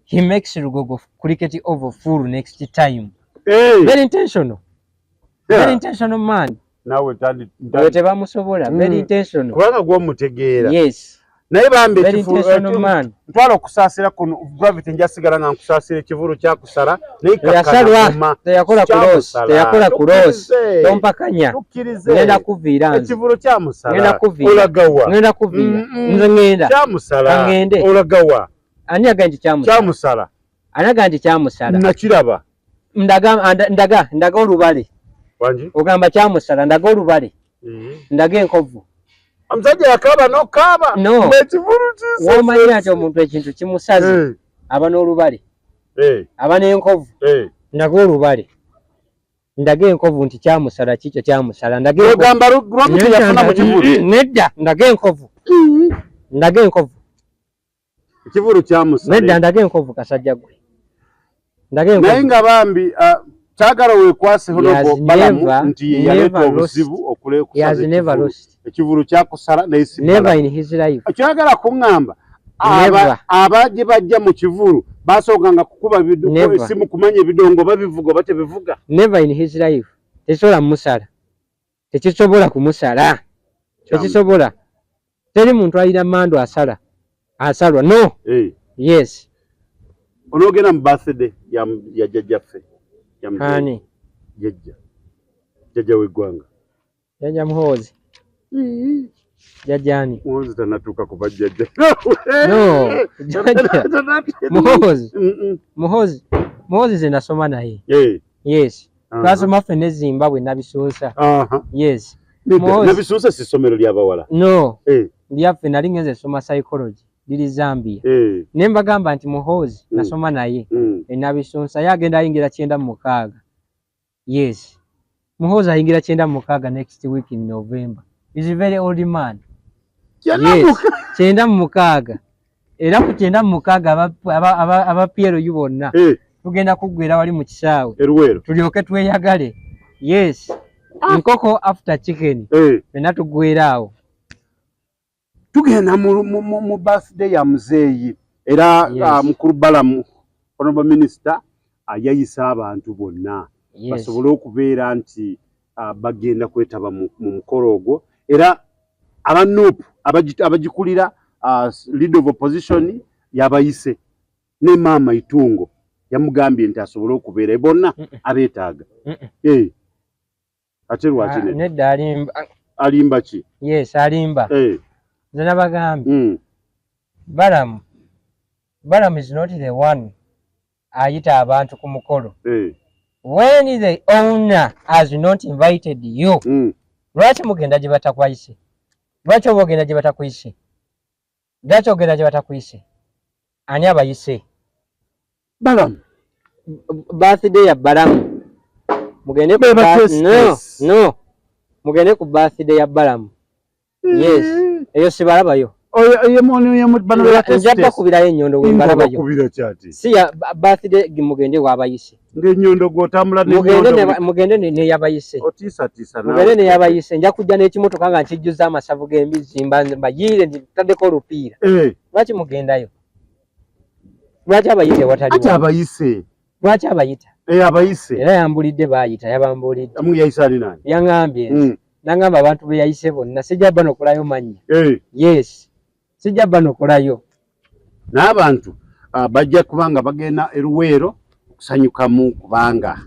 Speaker 1: he makes Lugogo cricket over full next time. Very intentional. Very intentional man.
Speaker 2: Nawe
Speaker 1: tebamusobola. Very intentional.
Speaker 2: Kubanga gw'omutegeera.
Speaker 1: Yes.
Speaker 2: Naye bambi
Speaker 1: very intentional man.
Speaker 2: Ntwala okusaasira kuno Gravity njasigala nga nkusaasira ekivulu kyakusala
Speaker 1: teyakola kulosi tompakanya ngenda kuviira
Speaker 2: ekivulu kyamusala
Speaker 1: ngenda kuviira nze ngenda
Speaker 2: kyamusala olagawa
Speaker 1: ani aga nti
Speaker 2: kyamusala
Speaker 1: anaga nti kyamusala
Speaker 2: nakiraba ndaga olubale
Speaker 1: wanji ogamba kyamusala ndaga olubale ndaga enkovu
Speaker 2: omusajja yakaaba n'okaaba
Speaker 1: ekivulu womanyira nti omuntu ekintu kimusaze aba n'olubale aba n'enkovu ndaga olubale ndaga enkovu nti kyamusala kikyo kyamusala nedda ndaga enkovu
Speaker 2: ekivulu kyamusala
Speaker 1: nedda ndaga enkovu kasajja gwe
Speaker 2: naye nga bambi kyagala weekwaseho Balamu nti yaleeta obuzibu okulekusaza ekivulu kyakusala kyagala kuŋŋamba abajje bajja mu kivulu basookanga kukuba esimu kumanya ebidongo babivuga oba tebivuga
Speaker 1: never in his life tekisobola mumusala tekisobola kumusala tekisobola teri muntu alina mando asalwa no yes
Speaker 2: onogera mu birthday ya jajjaffe ya
Speaker 1: hani
Speaker 2: jajja w'eggwanga
Speaker 1: jajja Muhoozi jajjani
Speaker 2: Muhoozi tanatuuka kuba jajja
Speaker 1: no Muhoozi ze nasoma naye yes twasoma ffe ne Zimbabwe nabisuusa yes
Speaker 2: nabisuusa si ssomero ly'abawala
Speaker 1: no lyaffe nali ngenze soma psychology liri Zambia ne mbagamba nti Muhoozi nasoma naye nabisuusa yagenda ayingira 96 yes Muhoozi ayingira 96 next week in November. He's a very old man. Yes. 96 era ku 96 aba Piero yubonna tugenda kuggwera wali mu kisaawe tulyoke tweyagale yes nkoko after chicken bena tuggwera awo
Speaker 2: tugenda mu birthday ya muzeeyi era mukulu Balamu honorable minister ayayisa abantu bonna basobole okubeera nti bagenda kwetaba mu mukolo ogwo era abanupu abagikulira leader of opposition yabayise ne mama Itungo yamugambye nti asobole okubeera bonna abeetaaga ate lwaki
Speaker 1: nedda
Speaker 2: alimba ki
Speaker 1: yes alimba nze nabagambye Balamu is not the one ayita abantu ku mukolo when the owner has not invited you lwaki mugenda gye batakwayise lwaki obogenda gye batakwise lwaki ogenda gye batakwise ani abayise
Speaker 2: Balamu
Speaker 1: birthday ya Balamu mugende no mugende ku birthday ya Balamu yes eyo sibalabayo njadda kubirayo ennyondo wembalabayo si ya birthday mugende wabayise
Speaker 2: ng'ennyondo gw'otambula
Speaker 1: mugende neyabayise mugende neyabayise nja kujja n'ekimotoka nga nkijjuza amasavu g'embizi mbayiire ntaddeko olupiira lwaki mugendayo lwaki abayite watali
Speaker 2: abayise
Speaker 1: lwaki abayita
Speaker 2: abayise
Speaker 1: era yambulidde baayita yabambulidde
Speaker 2: yayise ali nani
Speaker 1: yaŋŋambye nangamba abantu be yayise bonna sijja bba nokulayo mannya yes sijja bba nokulayo
Speaker 2: n'abantu bajja kubanga bagenda eruweero okusanyukamu kubanga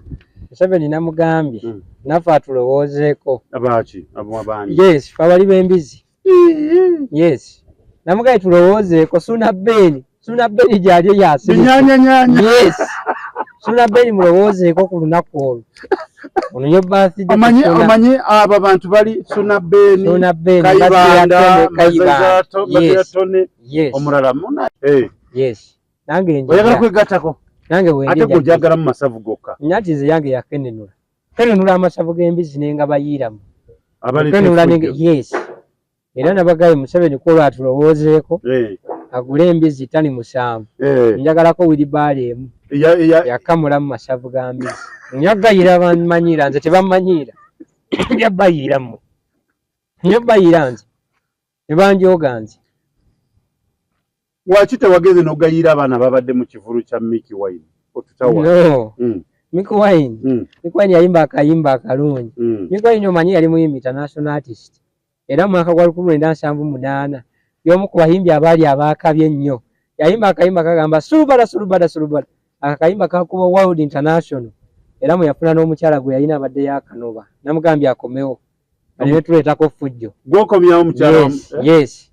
Speaker 1: Museveni namugambye naffe atulowoozeeko
Speaker 2: abaki abandi
Speaker 1: yes fe abali b'embizi yes namugambye tulowoozeeko Suna Beni gy'alyo
Speaker 2: yasinyaanyanya
Speaker 1: yes Suna Beni mulowoozeeko ku lunaku olwo ono yo birthday
Speaker 2: omanyi abo abantu bali Suna Beni Kayibanda
Speaker 1: yes
Speaker 2: omulala muna
Speaker 1: yes nange
Speaker 2: oyagala kwegattako
Speaker 1: nange bwenjja
Speaker 2: ate gojagala mu masavu gokka
Speaker 1: nyatize yange yakenenula amasavu g'embizi nenga bayiiramu yes era nabagaye Museveni kwolwo atulowoozeeko agule embizi tani 7 njagalako wiribaala emu yakamulamu masavu ga mbizi nyagayira bamanyiira nze tebamanyiira njabayiiramu njabayiira nze nebanjoga nze
Speaker 2: waki tewageze n'ogayira abaana babadde mu kivulu kya Mickey Wine
Speaker 1: no Mickey Wine yayimba akayimba akalungi Mickey Wine omanyi yali muyimbi international artist era mu mwaka gwa 1978 y'omu ku bayimbi abaali abaakabye ennyo yayimba akayimba kagamba sulubala akayimba kakuba World International era mwe yafuna n'omukyala gwe yalina abadde yakanoba namugambye akomewo aleme tuleetako fujjo
Speaker 2: gwokomyawo mukyala
Speaker 1: yes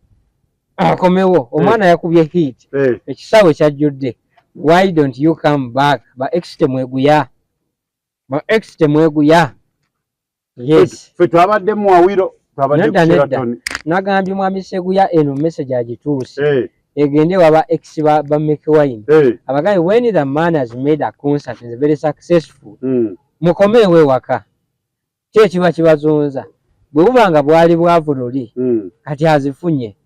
Speaker 1: akomewo omwana yakubye hit ekisaawe kyajjudde why don't you come back ba exite mweguya yes
Speaker 2: fe twabadde mu Awiro
Speaker 1: nedda nagambye mwami Seguya eno message agituuse egende waba ex ba Mickey Wine abagaye when the man has made a concert is very successful mukomewe waka kiba kibazonza bwe bubanga bwali bwavululi kati azifunye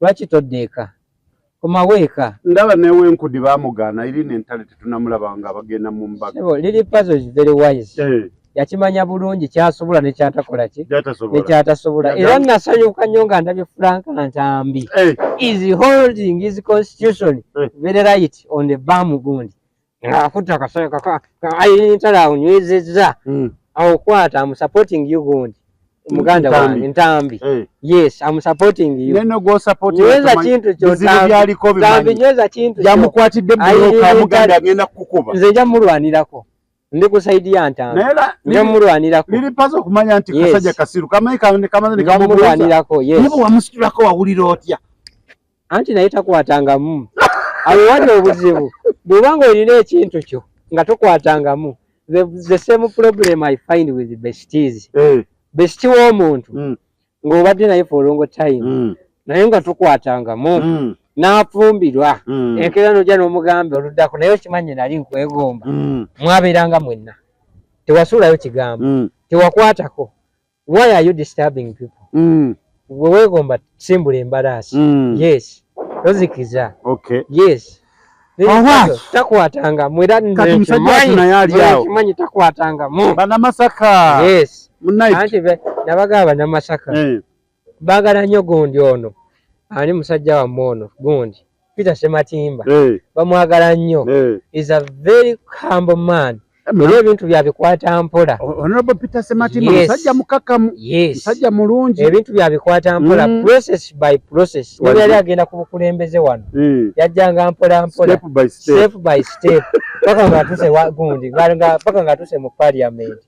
Speaker 1: lwaki toddeeka komaweeka
Speaker 2: ndaba newe enkudi baamugaana iri n'entale tetunamulaba nga bagenda mu mbaga
Speaker 1: lili puzzle is very wise yakimanya bulungi kyasobola nekyatakola ki nekyatasobola era nasanyuka nnyo nga ndabye Frank Ntambi is holding his constitution very right on the bam gundi akuta kasaka ayintala unywezezza akwata am supporting you gundi muganda wange Ntambi. Yes, I'm supporting you.
Speaker 2: Neno go support
Speaker 1: you. Nyweza chintu kyo Ntambi nyweza chintu kyo.
Speaker 2: Yamukwatidde bloka muganda agenda kukuba.
Speaker 1: Nze nja mulwanirako. Ndi kusaidia Ntambi. Nja mulwanirako.
Speaker 2: Lili pazo kumanya nti Kasajja Kasiru kama
Speaker 1: mulwanirako. Yes.
Speaker 2: Nibo wamusitulako wawulira otya.
Speaker 1: Anti naye takwatangamu. Abo wali obuzibu. Bw'obanga olina ekintu kyo nga tokwatangamu. The same problem I find with the besties. Bestie w'omuntu ng'obadde naye for long time naye nga tokwatangamu n'afumbirwa enkeera n'ojja n'omugamba oluddako naye okimanyi nali nkwegomba mwabeeranga mwenna tewasuulayo kigambo tewakwatako. Why are you disturbing people? Bwe weegomba simbula embalaasi. Yes tozikiza. Yes takwatanga mwera nkimanyi takwatangamu
Speaker 2: Bannamasaka.
Speaker 1: Yes anti nabagaba Bannamasaka baagala nnyo gundi ono ani musajja wammwe ono gundi Peter Sematimba bamwagala nnyo. Is a very humble man. Era ebintu byabikwata mpola.
Speaker 2: Honorable Peter Sematimba musajja mukakamu musajja mulungi.
Speaker 1: Ebintu byabikwata mpola process by process. Naye yali agenda ku bukulembeze wano yajjanga mpola step by step paka nga atuse gundi paka nga atuse mu parliament.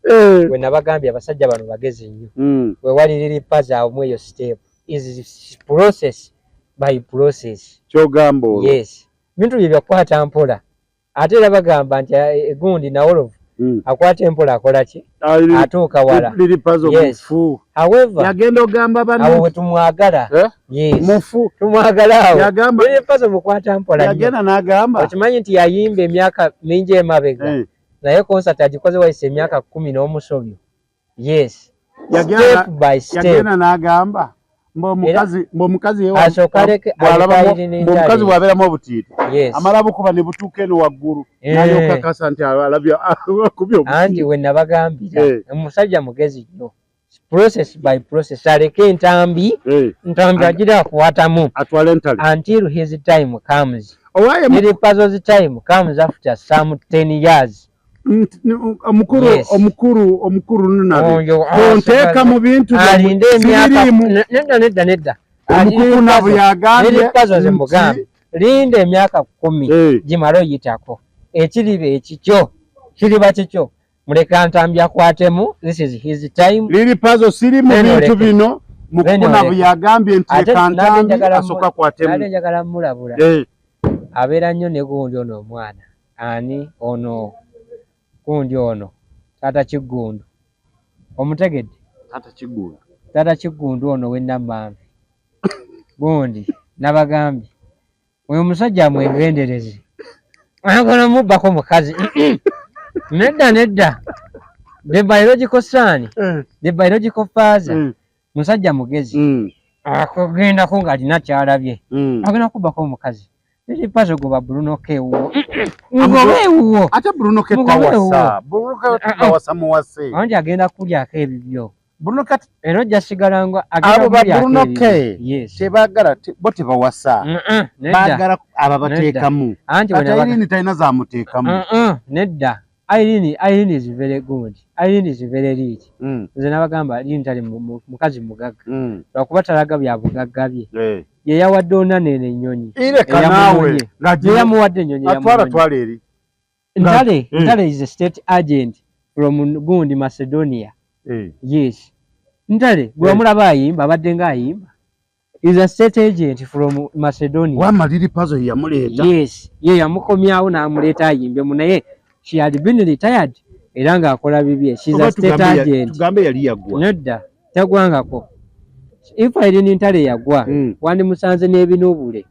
Speaker 1: We nabagambye abasajja bano bagezi nnyo we wali liri paza omwe eyo step is process by process.
Speaker 2: Kyogambo.
Speaker 1: Yes bintu byabikwata mpola. Ate era bagamba nti gundi na Olof akwata empola akola ki atuuka wala. Yes. However
Speaker 2: yagenda ogamba bano
Speaker 1: abo bwe tumwagala. Yes mufu tumwagala awo yagamba buli pazo mukwata mpola
Speaker 2: yagenda n'agamba
Speaker 1: okimanyi nti yayimba emyaka mingi emabega naye concert agikoze wayise emyaka 10 n'omusobyo. Yes step by step
Speaker 2: yagenda n'agamba Mbomukazi bw'abeeramu obutiiti amala bukuba ne butuuka eno waggulu n'ayokakasa nti alabya akubye obutiiti.
Speaker 1: Anti we nabagambira omusajja mugezi nnyo process by process aleke Ntambi agira akwatamu until his time comes. The puzzle's time comes after some 10 years.
Speaker 2: Omukuru nunabe onteeka mu bintu
Speaker 1: alinde emyaka nedda
Speaker 2: omukuna buyagambye
Speaker 1: linde emyaka 10 gimala oyitako ekiriba ekikyo kiriba kikyo muleka Ntambi akwatemu. This is his time.
Speaker 2: Liri pazo siri mu bintu bino mukuna buyagambye nti Ntambi asoka kwatemu.
Speaker 1: Nale njagala mulabula abeera nnyo ne gundi ono omwana ani ono gundi ono Taata Kigundu omutegedde Taata Kigundu ono w'Ennambambi gundi nabagambye oyo musajja mwegendereze ayagala mubbako mukazi nedda the biological son the biological father musajja mugezi akugendako ng'alina kyalabye agenda kubbako omukazi. Eri pazo goba Bruno Kewo. Ngobewo.
Speaker 2: Ate Bruno Ketawasa. Bruno Ketawasa muwase.
Speaker 1: Anje agenda kulyako ebibyo.
Speaker 2: Bruno Ket
Speaker 1: eno jasigala ngo agenda kulyako.
Speaker 2: Bruno Ke.
Speaker 1: Yes.
Speaker 2: Tebagala bote bawasa. Bagala ababateekamu. Ante Irene taina za muteekamu.
Speaker 1: Nedda. Irene is very good. Irene is very rich. Nze nabagamba Irene tali mukazi mugaga. Lwakuba talaga bya bugagga bye. Ye yawadde onanene ennyonyi.
Speaker 2: Ireka naawe.
Speaker 1: Ye yamuwadde ennyonyi
Speaker 2: yamuwadde. Atwala eri.
Speaker 1: Ntale is a state agent from Gundi, Macedonia. Yes. Ntale, gwe mulaba ayimba abadde ng'ayimba. Is a state agent from Macedonia.
Speaker 2: Wama liri pazo yamuleeta.
Speaker 1: Yes. Ye yamukomyawo n'amuleeta ayimbe munaye. She had been retired. Era ng'akola bibye. She's a state agent.
Speaker 2: Tugambe yali yagwa.
Speaker 1: Nedda. Tagwangako. If I didn't tell yagwa, wandi musanze n'ebinubule.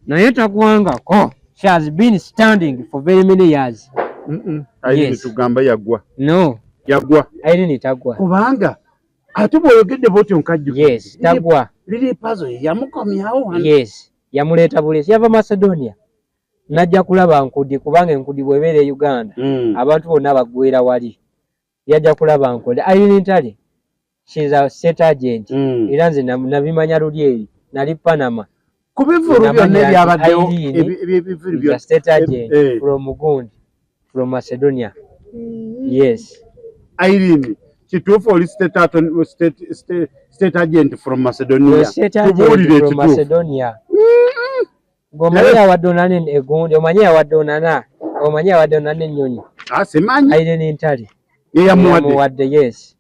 Speaker 1: Naye tagwangako. She has been standing for very many years.
Speaker 2: Yes. Tugamba yagwa.
Speaker 1: No.
Speaker 2: Yagwa.
Speaker 1: Irene tagwa.
Speaker 2: Kubanga ate bw'oyogedde bw'otyo nkajjuko.
Speaker 1: Yes, tagwa.
Speaker 2: Liri pazo yamukomyawo.
Speaker 1: Yes. Yamuleeta bulesi. Yava Macedonia. Najja kulaba nkudi kubanga enkudi bw'ebeera e Uganda. Abantu bonna baggweera wali. Yajja kulaba nkudi. Irene ntale. She's a state agent. Era nze nabimanya luli eri. Nali Panama.
Speaker 2: Kubivuru byonna ebyabaddewo ebivuru
Speaker 1: byonna. State agent from Gundi, from Macedonia. Yes.
Speaker 2: Irene. kituufu oli state agent from Macedonia.
Speaker 1: Tubuulire from Macedonia. Ng'omanyi awadde onana egundi, omanyi awadde onana, omanyi awadde onana ennyonyi.
Speaker 2: Simanyi.
Speaker 1: Aire n'entale.
Speaker 2: Yamuwadde.
Speaker 1: Yes.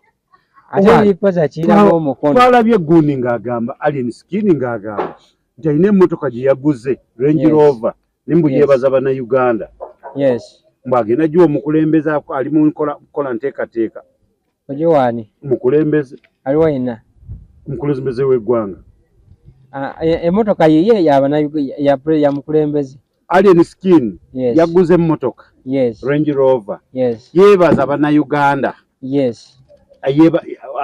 Speaker 1: Ate lipoza kirako omukono.
Speaker 2: Twalabye egundi ng'agamba Alien Skin ng'agamba nti alina emmotoka gye yaguze Range Rover nimbu yeebaza bannayuganda.
Speaker 1: Yes.
Speaker 2: Mbagenda jwa omukulembeze ali mu nkola nteekateeka.
Speaker 1: Oje wani?
Speaker 2: Mukulembeze.
Speaker 1: Aliwo yenna.
Speaker 2: Mukulembeze w'eggwanga.
Speaker 1: Emmotoka yiye ya mukulembeze.
Speaker 2: Alien Skin yaguze emmotoka.
Speaker 1: Yes.
Speaker 2: Range Rover.
Speaker 1: Yes.
Speaker 2: Yeebaza bannayuganda.
Speaker 1: Yes.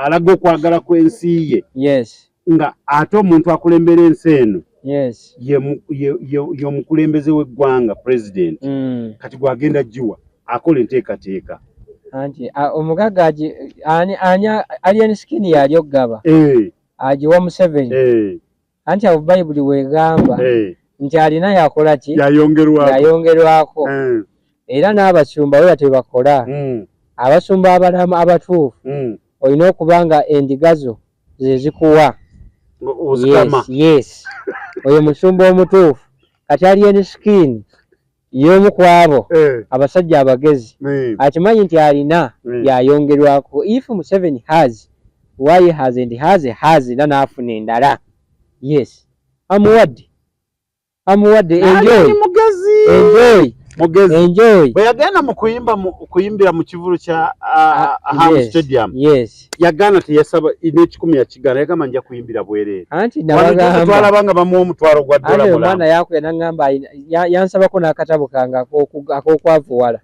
Speaker 2: Alaga okwagala kw'ensi ye.
Speaker 1: Yes.
Speaker 2: Nga ate omuntu akulembera ensi eno.
Speaker 1: Yes.
Speaker 2: Ye omukulembeze w'eggwanga president. Kati gwagenda jiwa akola enteekateeka.
Speaker 1: Anti omugagga Alien Skin yali okugaba. Agiwa Museveni. Anti abo Bayibuli weegamba nti alina yakola ki? Yayongerwako. Era n'abasumba bwe batebakola. Abasumba abalamu abatuufu olina okuba nga endiga zo ze zikuwa. Yes. Oyo musumba omutuufu. Kati Alien Skin y'omu ku abo abasajja abagezi akimanyi nti alina yayongerwako. If Museveni has, why he hasn't has n'afuna endala. Yes. Amuwadde. Enjoy.
Speaker 2: Bwe yagenda mu kuyimbira mu kivulu kya Ham Stadium.
Speaker 1: Yes.
Speaker 2: Yagana teyasaba n'ekikumi yakigana yagamba nja kuyimbira bwereere.
Speaker 1: Anti nabagamba
Speaker 2: twalabanga bamuwa omutwalo gwa dola
Speaker 1: mulamba. Omwana yakwena ngamba yansabako n'akatabo kange ak'okwavuwala.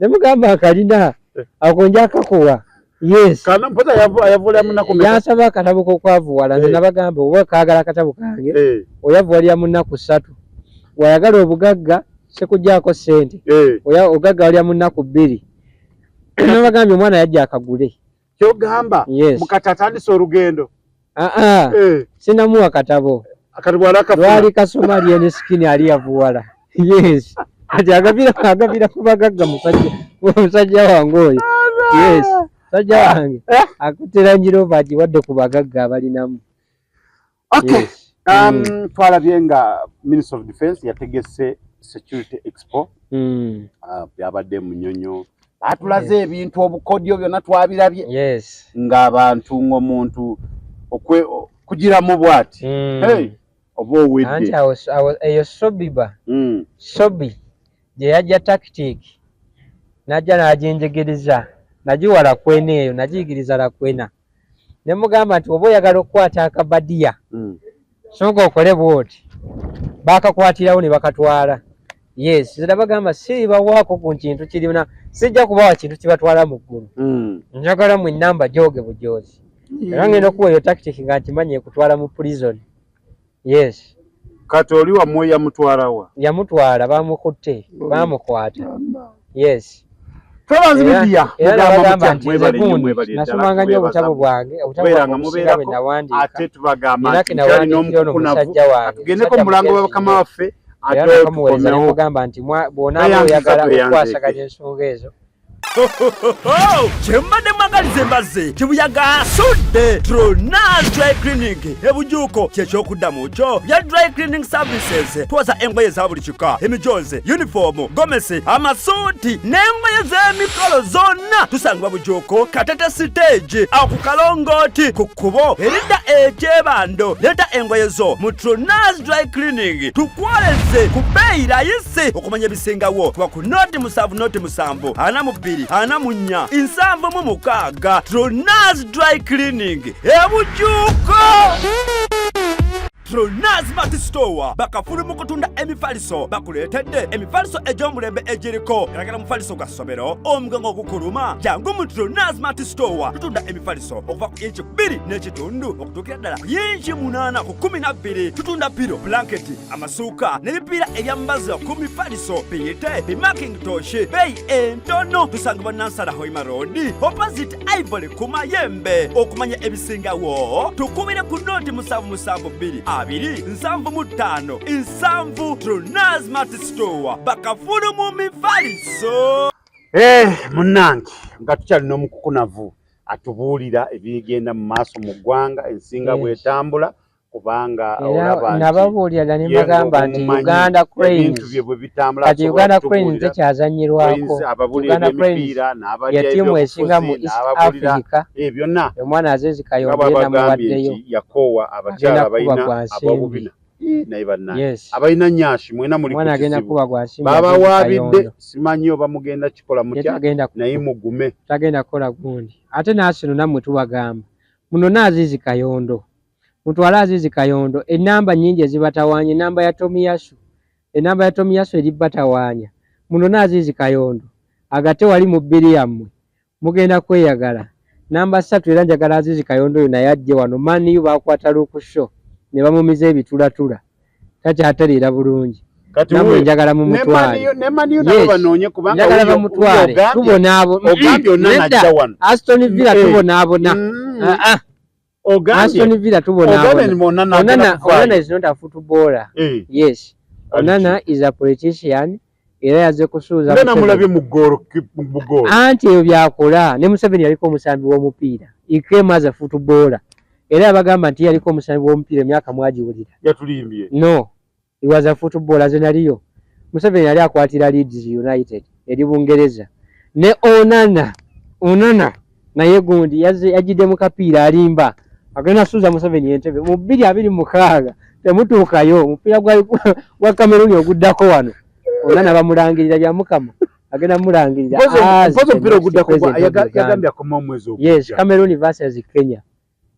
Speaker 1: Ne mugamba akalina akonja akakuwa. Yes.
Speaker 2: Kana mpota yavula munaku meka.
Speaker 1: Yansaba akatabo k'okwavuwala nze nabagamba oba kaagala akatabo kange oyavuwalira mu nnaku 3. Wayagala obugagga sekujjaako ssente. Ogagga walya mu nnaku 2. Nabagambye omwana yajja akagule.
Speaker 2: Kyogamba mukati atandise olugendo.
Speaker 1: Sinamuwa katabo.
Speaker 2: Akatabo alakafuna.
Speaker 1: Lwali kasoma Alien Skin ali yavuwala. Yes. Ati agabira ku bagagga musajja wange oyo. Yes. Musajja wange akutera Njirova agiwadde ku bagagga abalinamu.
Speaker 2: Okay. Twalabye nga Minister of Defense yategese Security Expo. Byabadde Munyonyo. Atulaze ebintu obukodyo byonna twabirabye.
Speaker 1: Yes.
Speaker 2: Ng'abantu ng'omuntu kugira mu bwati. Oba owedde.
Speaker 1: Anti eyo Sobiba. Sobi gye yajja tactic. Najja n'aginjigiriza. Nagiwala kwena eyo, nagiyigiriza la kwena. Ne mugamba nti oba oyagala okukwata akabadiya. Soka okole bwoti. Bakakwatirawo ne bakatwala. Yes, zira bagamba si bawaako ku kintu kirina sijja kubawa kintu kibatwala mu ggulu. Njagala mu namba joge bujozi. Era ngenda okuwa eyo tactic nga nkimanyi ekutwala mu prison. Yes.
Speaker 2: Kati oli wamwe yamutwalawa?
Speaker 1: Yamutwala bamukutte, bamukwata. Yes.
Speaker 2: Twabanze bidiya.
Speaker 1: Bagamba nti nasomanga nnyo obutabo bwange, obutabo bwe nawandiika.
Speaker 2: Ate tubagamba
Speaker 1: nti n'omusajja wange.
Speaker 2: Tugendeko mu mulango w'abakama waffe.
Speaker 1: Ate kamuweereza mugamba nti bw'onaaba oyagala okwasaganya ensonga ezo.
Speaker 3: Kyembadde mwagalize mbazze kibuyaga asudde Tronas Dry Cleaning ebujuuko ky'ekyokuddamu kyo bya Dry Cleaning Services. Twoza engoye za buli kika, emijoze, uniform, gomesi, amasuuti n'engoye z'emikolo zonna tusangibwa bujuuko Katete Stage awo ku Kalongooti ku kkubo eridda ekyebando. Leeta engoye zo mu Tronas Dry Cleaning tukwoleze ku bbeeyi layisi okumanya ebisingawo kuba ku noti 7 42 anamunya 76 Tronas Dry Cleaning ebujuuko. Tronas Mart Store bakafulu mu kutunda emifaliso bakuleetedde emifaliso egy'omulembe egiriko eragala mufaliso gwa ssomero omugongo ogukuluma jangu mu Tronas Mart Store tutunda emifaliso okuva ku inchi 2 n'ekitundu okutuukira ddala ku inchi 8 ku 12. Tutunda piro, blanketi, amasuuka n'ebipiira ebyambaza ku mifaliso biyite bimakintosh beeyi entono. Tusangibwa Nansana Hoima Road opposite Ivory ku Mayembe. Okumanya ebisingawo tukubire ku noti 772 275 Tronas Mart Store bakafulu mu mifaliso.
Speaker 2: Munnange nga tukyalina omukukunavu atubuulira ebigenda mu maaso mu ggwanga ensinga bwetambula kubanga olaba
Speaker 1: nababuulira ne bagamba nti Uganda Cranes kati Uganda Cranes tekyazanyirwako Uganda Cranes yatiimu esinga mu East Africa
Speaker 2: byonna
Speaker 1: omwana Azizi Kayondo yena muwaddeyo
Speaker 2: yakoowa abakyala abalina ababubina naye bannaye abalina nnyashi mwena muli babawaabidde simanyi oba mugenda kikola mutya naye mugume
Speaker 1: tagenda kukola gundi ate naasino nammwe tubagamba muno Azizi Kayondo mutwala Azizi Kayondo enamba nnyingi ezibatawaanya enamba ya Tommy Yasu eri batawaanya muno Azizi Kayondo agate wali mu bbiri yammwe mugenda kweyagala namba 3 era njagala Azizi Kayondo oyo naye ajje wano maniyu bakwata lukusho ne bamumiza ebitulatula kati atalira bulungi namwe njagala mu mutwale njagala bamutwale tubonaabo Aston Villa tubonaabona Aston Villa tubonaabona Onana is not a footballer yes Onana is a politician era yaze kusuuza anti ebyo byakola ne Museveni yaliko omusambi w'omupiira he came as a footballer era abagamba nti yaliko omusambi w'omupiira emyaka mwagiwulira
Speaker 2: yatulimbye
Speaker 1: no he was a footballer zenaliyo Museveni yali akwatira Leeds United eri Bungereza ne Onana naye gundi yajidde mu kapiira alimba agenda suuza Museveni entebe mu 2026 temutuukayo omupiira gwa Cameroon oguddako wano Onana bamulangirira bya Mukama agenda mulangirira
Speaker 2: omupiira oguddako yagambye akoma omwezi ogujja
Speaker 1: yes Cameroon versus Kenya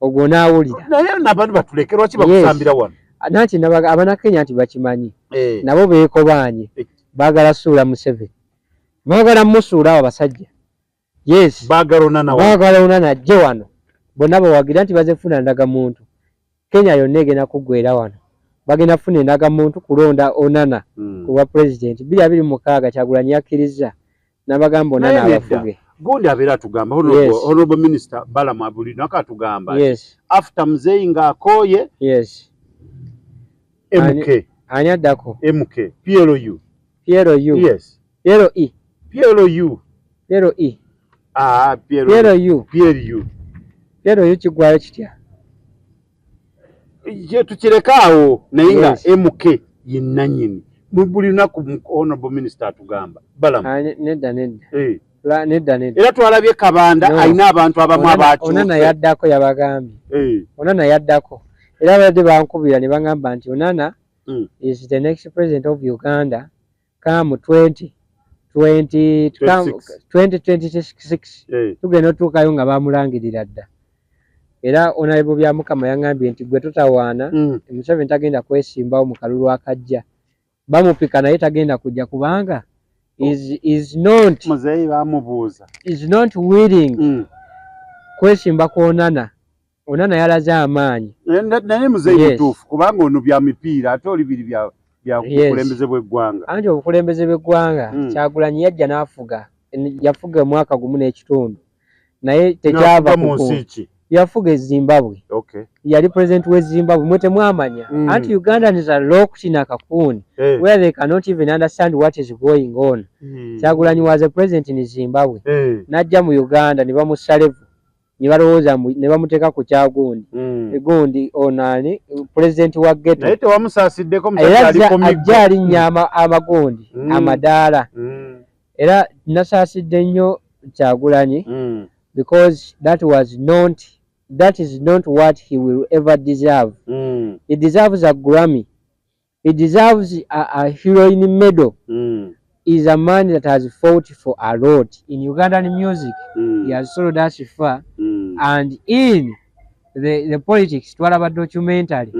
Speaker 1: ogwo naawulira
Speaker 2: naye n'abantu batulekerwa ki bakusambira wano
Speaker 1: nanti abana Kenya nti bakimanyi nabo beekobaanye baagala suula Museveni baagala musuula awo abasajja yes baagala Onana ajje wano bonna bawagira nti bazefuna ndagamuntu Kenya yonna egenda kuggwera wano bagenda funa endagamuntu kulonda Onana kuba president 2026 Kyagulanyi yakkiriza n'abagamba Onana abafuge
Speaker 2: gundi abeera atugamba honorable minister Balamu Abulino akatugamba after Muzeeyi ng'akooye MK
Speaker 1: ani addako
Speaker 2: MK PLU
Speaker 1: yes PLU kigwayo kitya
Speaker 2: ye tukirekaawo naye nga MK yennanyini buli lunaku honorable minister atugamba Balamu
Speaker 1: nedda
Speaker 2: era twalabye Kabanda alina abantu abamu abakyuse
Speaker 1: Onana yaddako yabagambye Onana yaddako era abadde bankubira ne bagamba nti Onana is the next president of Uganda come 2026 tugenda otuukayo nga bamulangirira dda era Honorable bya Mukama yangambye nti gwe tutawaana Museveni tagenda kwesimbawo mu kalulu akajja bamupika naye tagenda kujja kubanga is not willing kwesimba ku Onana yalaze amaanyi
Speaker 2: naye Muzeeyi mutuufu kubanga ono bya mipiira ate oli biri bya bukulembeze bw'eggwanga
Speaker 1: anti obukulembeze bw'eggwanga Kyagulanyi yajja n'afuga yafuga omwaka gumu n'ekitundu naye tekyava yafuga e Zimbabwe yali president we Zimbabwe mwe temwamanya anti Ugandans are locked in a cocoon where they cannot even understand what is going on Kyagulanyi was a president in Zimbabwe najja mu Uganda ne bamusalevu ne balowooza ne bamuteeka ku kyagundi egundi onani president wa ghetto
Speaker 2: naye tewamusaasiddeko
Speaker 1: ajja alinnya amagundi amadaala era nasaasidde nnyo Kyagulanyi because that is not what he will ever deserve. He deserves a Grammy. He deserves a heroin medal. He is a man that has fought for a lot in Ugandan music. He has sold us far, and in the politics twalaba documentary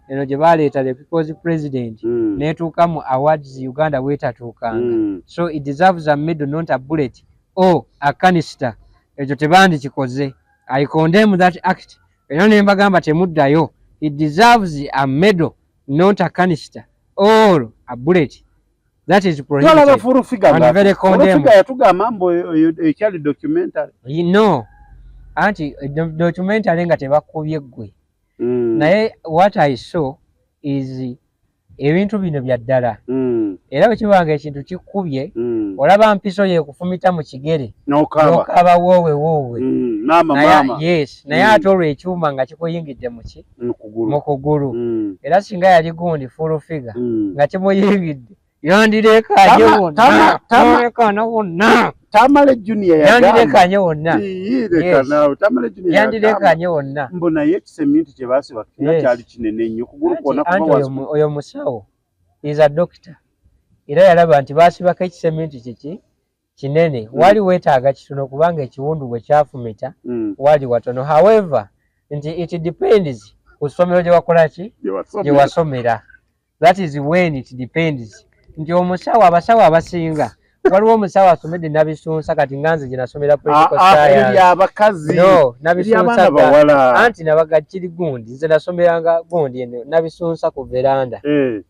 Speaker 1: eno gye baleeta the people's president netuuka mu awards Uganda weetatuukanga so he deserves a medal, not a bullet or a canister. Ekyo tebandikikoze. I condemn that act. Era ne mbagamba temuddayo. He deserves a medal, not a canister or a bullet. That is prohibited.
Speaker 2: Twala bafuru figa yatugamba mbo ekyali documentary.
Speaker 1: No. Anti documentary nga tebakubye ggwe. Naye what I saw is ebintu bino bya ddala era bwe kibanga ekintu kikubye olaba mpiso ye kufumita mu kigere n'okaba woowe yes naye ate olwo ekyuma nga kikuyingidde mu kugulu era singa yali gundi full figure nga kimuyingidde yandirekanye wonna
Speaker 2: Tamale Junior
Speaker 1: yandirekanye wonna yandirekanye wonna
Speaker 2: mbona yekiseminti kye basiba kyali kinene nnyo kugulu kwona kuba
Speaker 1: oyo musawo is a doctor era yalaba nti basibako ekiseminti kiki kinene wali weetaaga kitono kubanga ekiwundu bwe kyafumita wali watono however nti it depends ku ssomero gye wakola ki gye wasomera that is when it depends nti omusawo abasawo abasinga waliwo omusawo asomedde nabisunsa kati nganze gye nasomera political science
Speaker 2: abakazi
Speaker 1: no nabisunsa anti nabaga kiri gundi nze nasomeranga gundi nabisunsa ku veranda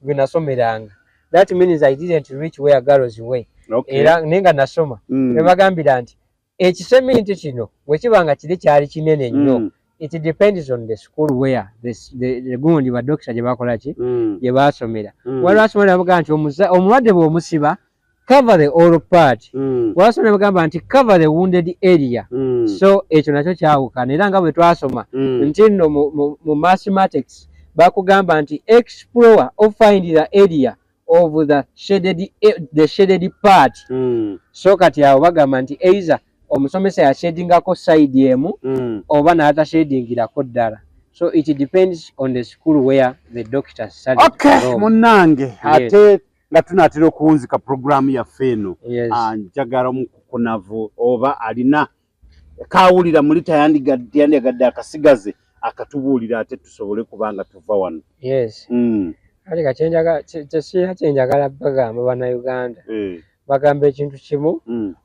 Speaker 1: gwe nasomeranga that means I didn't reach where girls were era nenga nasoma nebagambira nti ekiseminti kino bwe kibanga kiri kyali kinene nnyo it depends on the school where the gundi ba doctor gye bakola ki gye basomera waliwo asomera nabaga nti omulwadde bw'omusiba cover the oral part wasomera bagamba nti cover the wounded area so ekyo nakyo kyawukana era nga bwe twasoma nti nno mu mathematics bakugamba nti explore or find the area of the shaded part so kati awo bagamba nti either omusomesa yashadingako side emu oba n'atashadingirako ddala so it depends on the school where the doctor studied
Speaker 2: munnange ate nga tunatera okuwunzika programu yaffe eno njagala omukukunavu oba alina kawulira muli tayandigadde akasigaze akatubuulira ate tusobole kubanga tuva wano
Speaker 1: kale kyenjagala bagamba bannayuganda bagamba ekintu kimu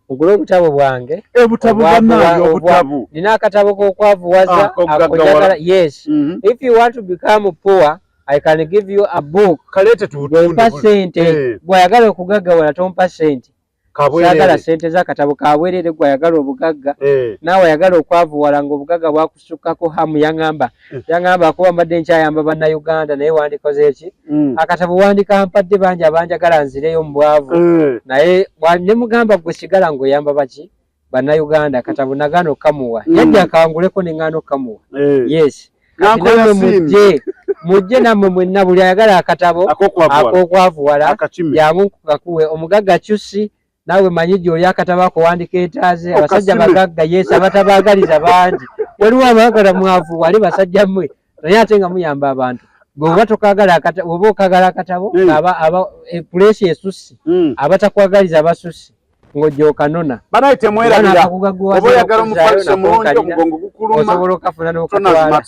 Speaker 1: mugule obutabo bwange
Speaker 2: obutabu
Speaker 1: nina akatabo k'okwavuwaza akojagala yes if you want to become poor I can give you a book
Speaker 2: kalete tutunde
Speaker 1: sente gwayagala okugaggawala tompa sente sagala sente z'akatabo kabwerere gwayagala obugagga naawe ayagala okwavuwala ng'obugagga bwakusukkako hamu yaŋŋamba akuba mbadde nkyayamba bannayuganda naye wandikoze eki akatabo wandika mpadde bangi abanjagala nzireyo mu bwavu naye ne mugamba gwe sigala ng'oyamba baki bannayuganda akatabo nagaana okamuwa yajja akawanguleko ne ŋŋaana okamuwa yes mujje nammwe mwenna buli ayagala akatabo ak'okwavuwala jangu nkukakuwe omugagga Kyusi naawe manyi gy'oli akatabo ako wandika etaaze abasajja bagagga yesu abatabaagaliza bangi waliwo abaagala mwavuwale basajja mmwe naye ate nga muyamba abantu bw'oba tokagala akatabo oba okagala akatabo puleesi esusi abatakwagaliza abasusi ng'ojookanona
Speaker 2: banaye temwerabira oba oyagala omufaliso mulungi omugongo gukuluma
Speaker 1: osobola okafuna n'okatwala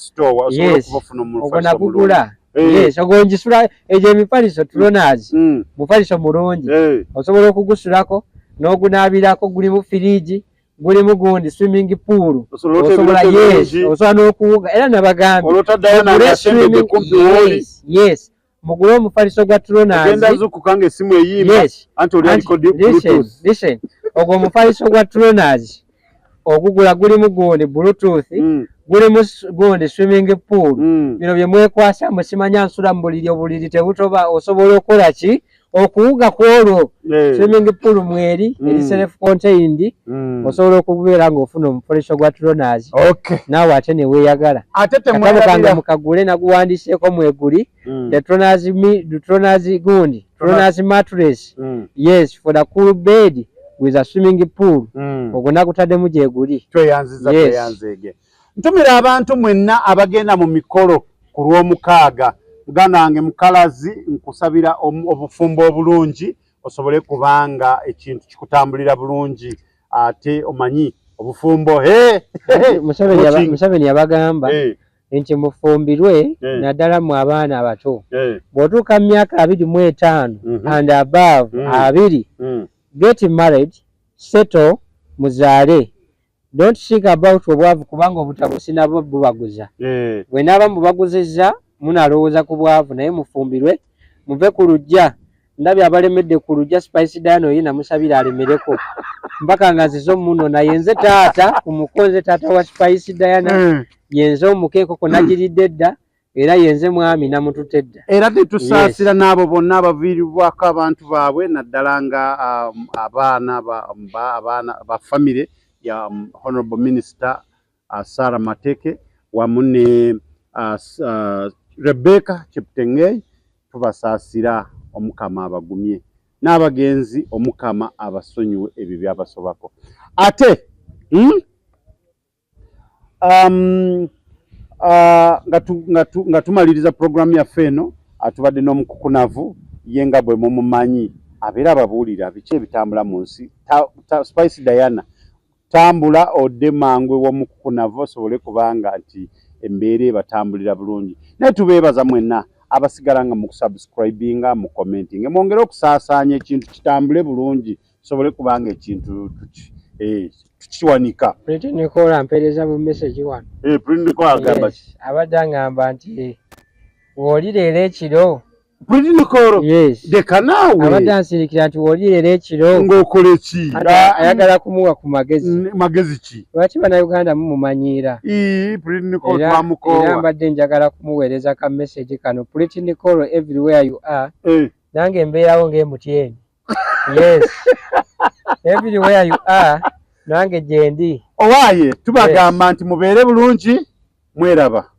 Speaker 1: ogwo nagugula yes ogwo ngisula egyo emifaliso tulonazi mufaliso mulungi osobola okugusulako n'ogunaabirako guli mu firiji guli mu gundi swimming pool osobola osobola n'okuwuga era nabagambye yes mugule omufaliso gwa tulonazi listen ogwo omufaliso gwa tulonazi ogugula guli mu gundi bluetooth guli mu gundi swimming pool bino bye mwekwasa musimanya nsula mu buliri tebutoba osobola okukola ki okuwuga kwolwo swimming pool mweri eri self contained osobola okubeera ng'ofuna omufaliso gwa tulonazi naawe ate ne weeyagala akatabo kange mukagule naguwandiseeko mweguli the tulonazi gundi tulonazi mattress yes for the cool bed with a swimming pool ogwo nagutaddemu gyeguli
Speaker 2: tweyanzizege ntumira abantu mwenna abagenda mu mikolo ku lw'omukaaga muganda wange mukalazi nkusabira obufumbo obulungi osobole kubanga ekintu kikutambulira bulungi ate omanyi obufumbo
Speaker 1: Museveni yabagamba nti mufumbirwe naddala mu abaana abato bw'otuuka mu myaka 25 and above 20 get married settle muzaale don't think about obwavu kubanga obutabu sinabwo bubaguza bwe naaba mubaguzizza munalowooza ku bwavu naye mufumbirwe muve ku lujja ndabye abalemedde ku lujja Spice Diana oyina musabira alemereko mpaka nga nzize omuno naye nze taata kumukonze taata wa Spice Diana yenze omukeeko ko nagiridde dda era yenze mwami namututedda
Speaker 2: era tetusaasira n'abo bonna abaviiribwako abantu baabwe naddala nga abaana ba famire ya Honorable Minister Sarah Mateke wamu ne Rebecca Cheptengei tubasaasira omukama abagumye n'abagenzi omukama abasonyiwe ebyo byabasobako ate nga tumaliriza programu yaffe eno atubadde n'omukukunavu ye nga bwe mumumanyi abeera ababuulira biki ebitambula mu nsi Spice Diana tambula odde mangu w'omukukunavu osobole kubanga nti embeera ebatambulira bulungi naye tubeebaza mwenna abasigala nga mu kusubscribinga mu commenting mwongere okusaasaanya ekintu kitambule bulungi sobole kubanga ekintu tukiwanika.
Speaker 1: Pretty Nicola mpereza bu message wano.
Speaker 2: Pretty Nicola agamba
Speaker 1: abadde angamba nti wolireera ekiro.
Speaker 2: Pretty Nicola deka naawe
Speaker 1: abadde ansirikira nti wolireera ekiro
Speaker 2: ng'okole ki
Speaker 1: ayagala kumuwa ku
Speaker 2: magezi ki
Speaker 1: lwaki bannayuganda mumumanyiira
Speaker 2: Pretty Nicola twamukoowa
Speaker 1: era mbadde njagala kumuweereza ka message kano Pretty Nicola everywhere you are nange embeerawo ng'emutyeeni yes everywhere you are nange gyendi
Speaker 2: owaaye tubagamba nti mubeere bulungi mweraba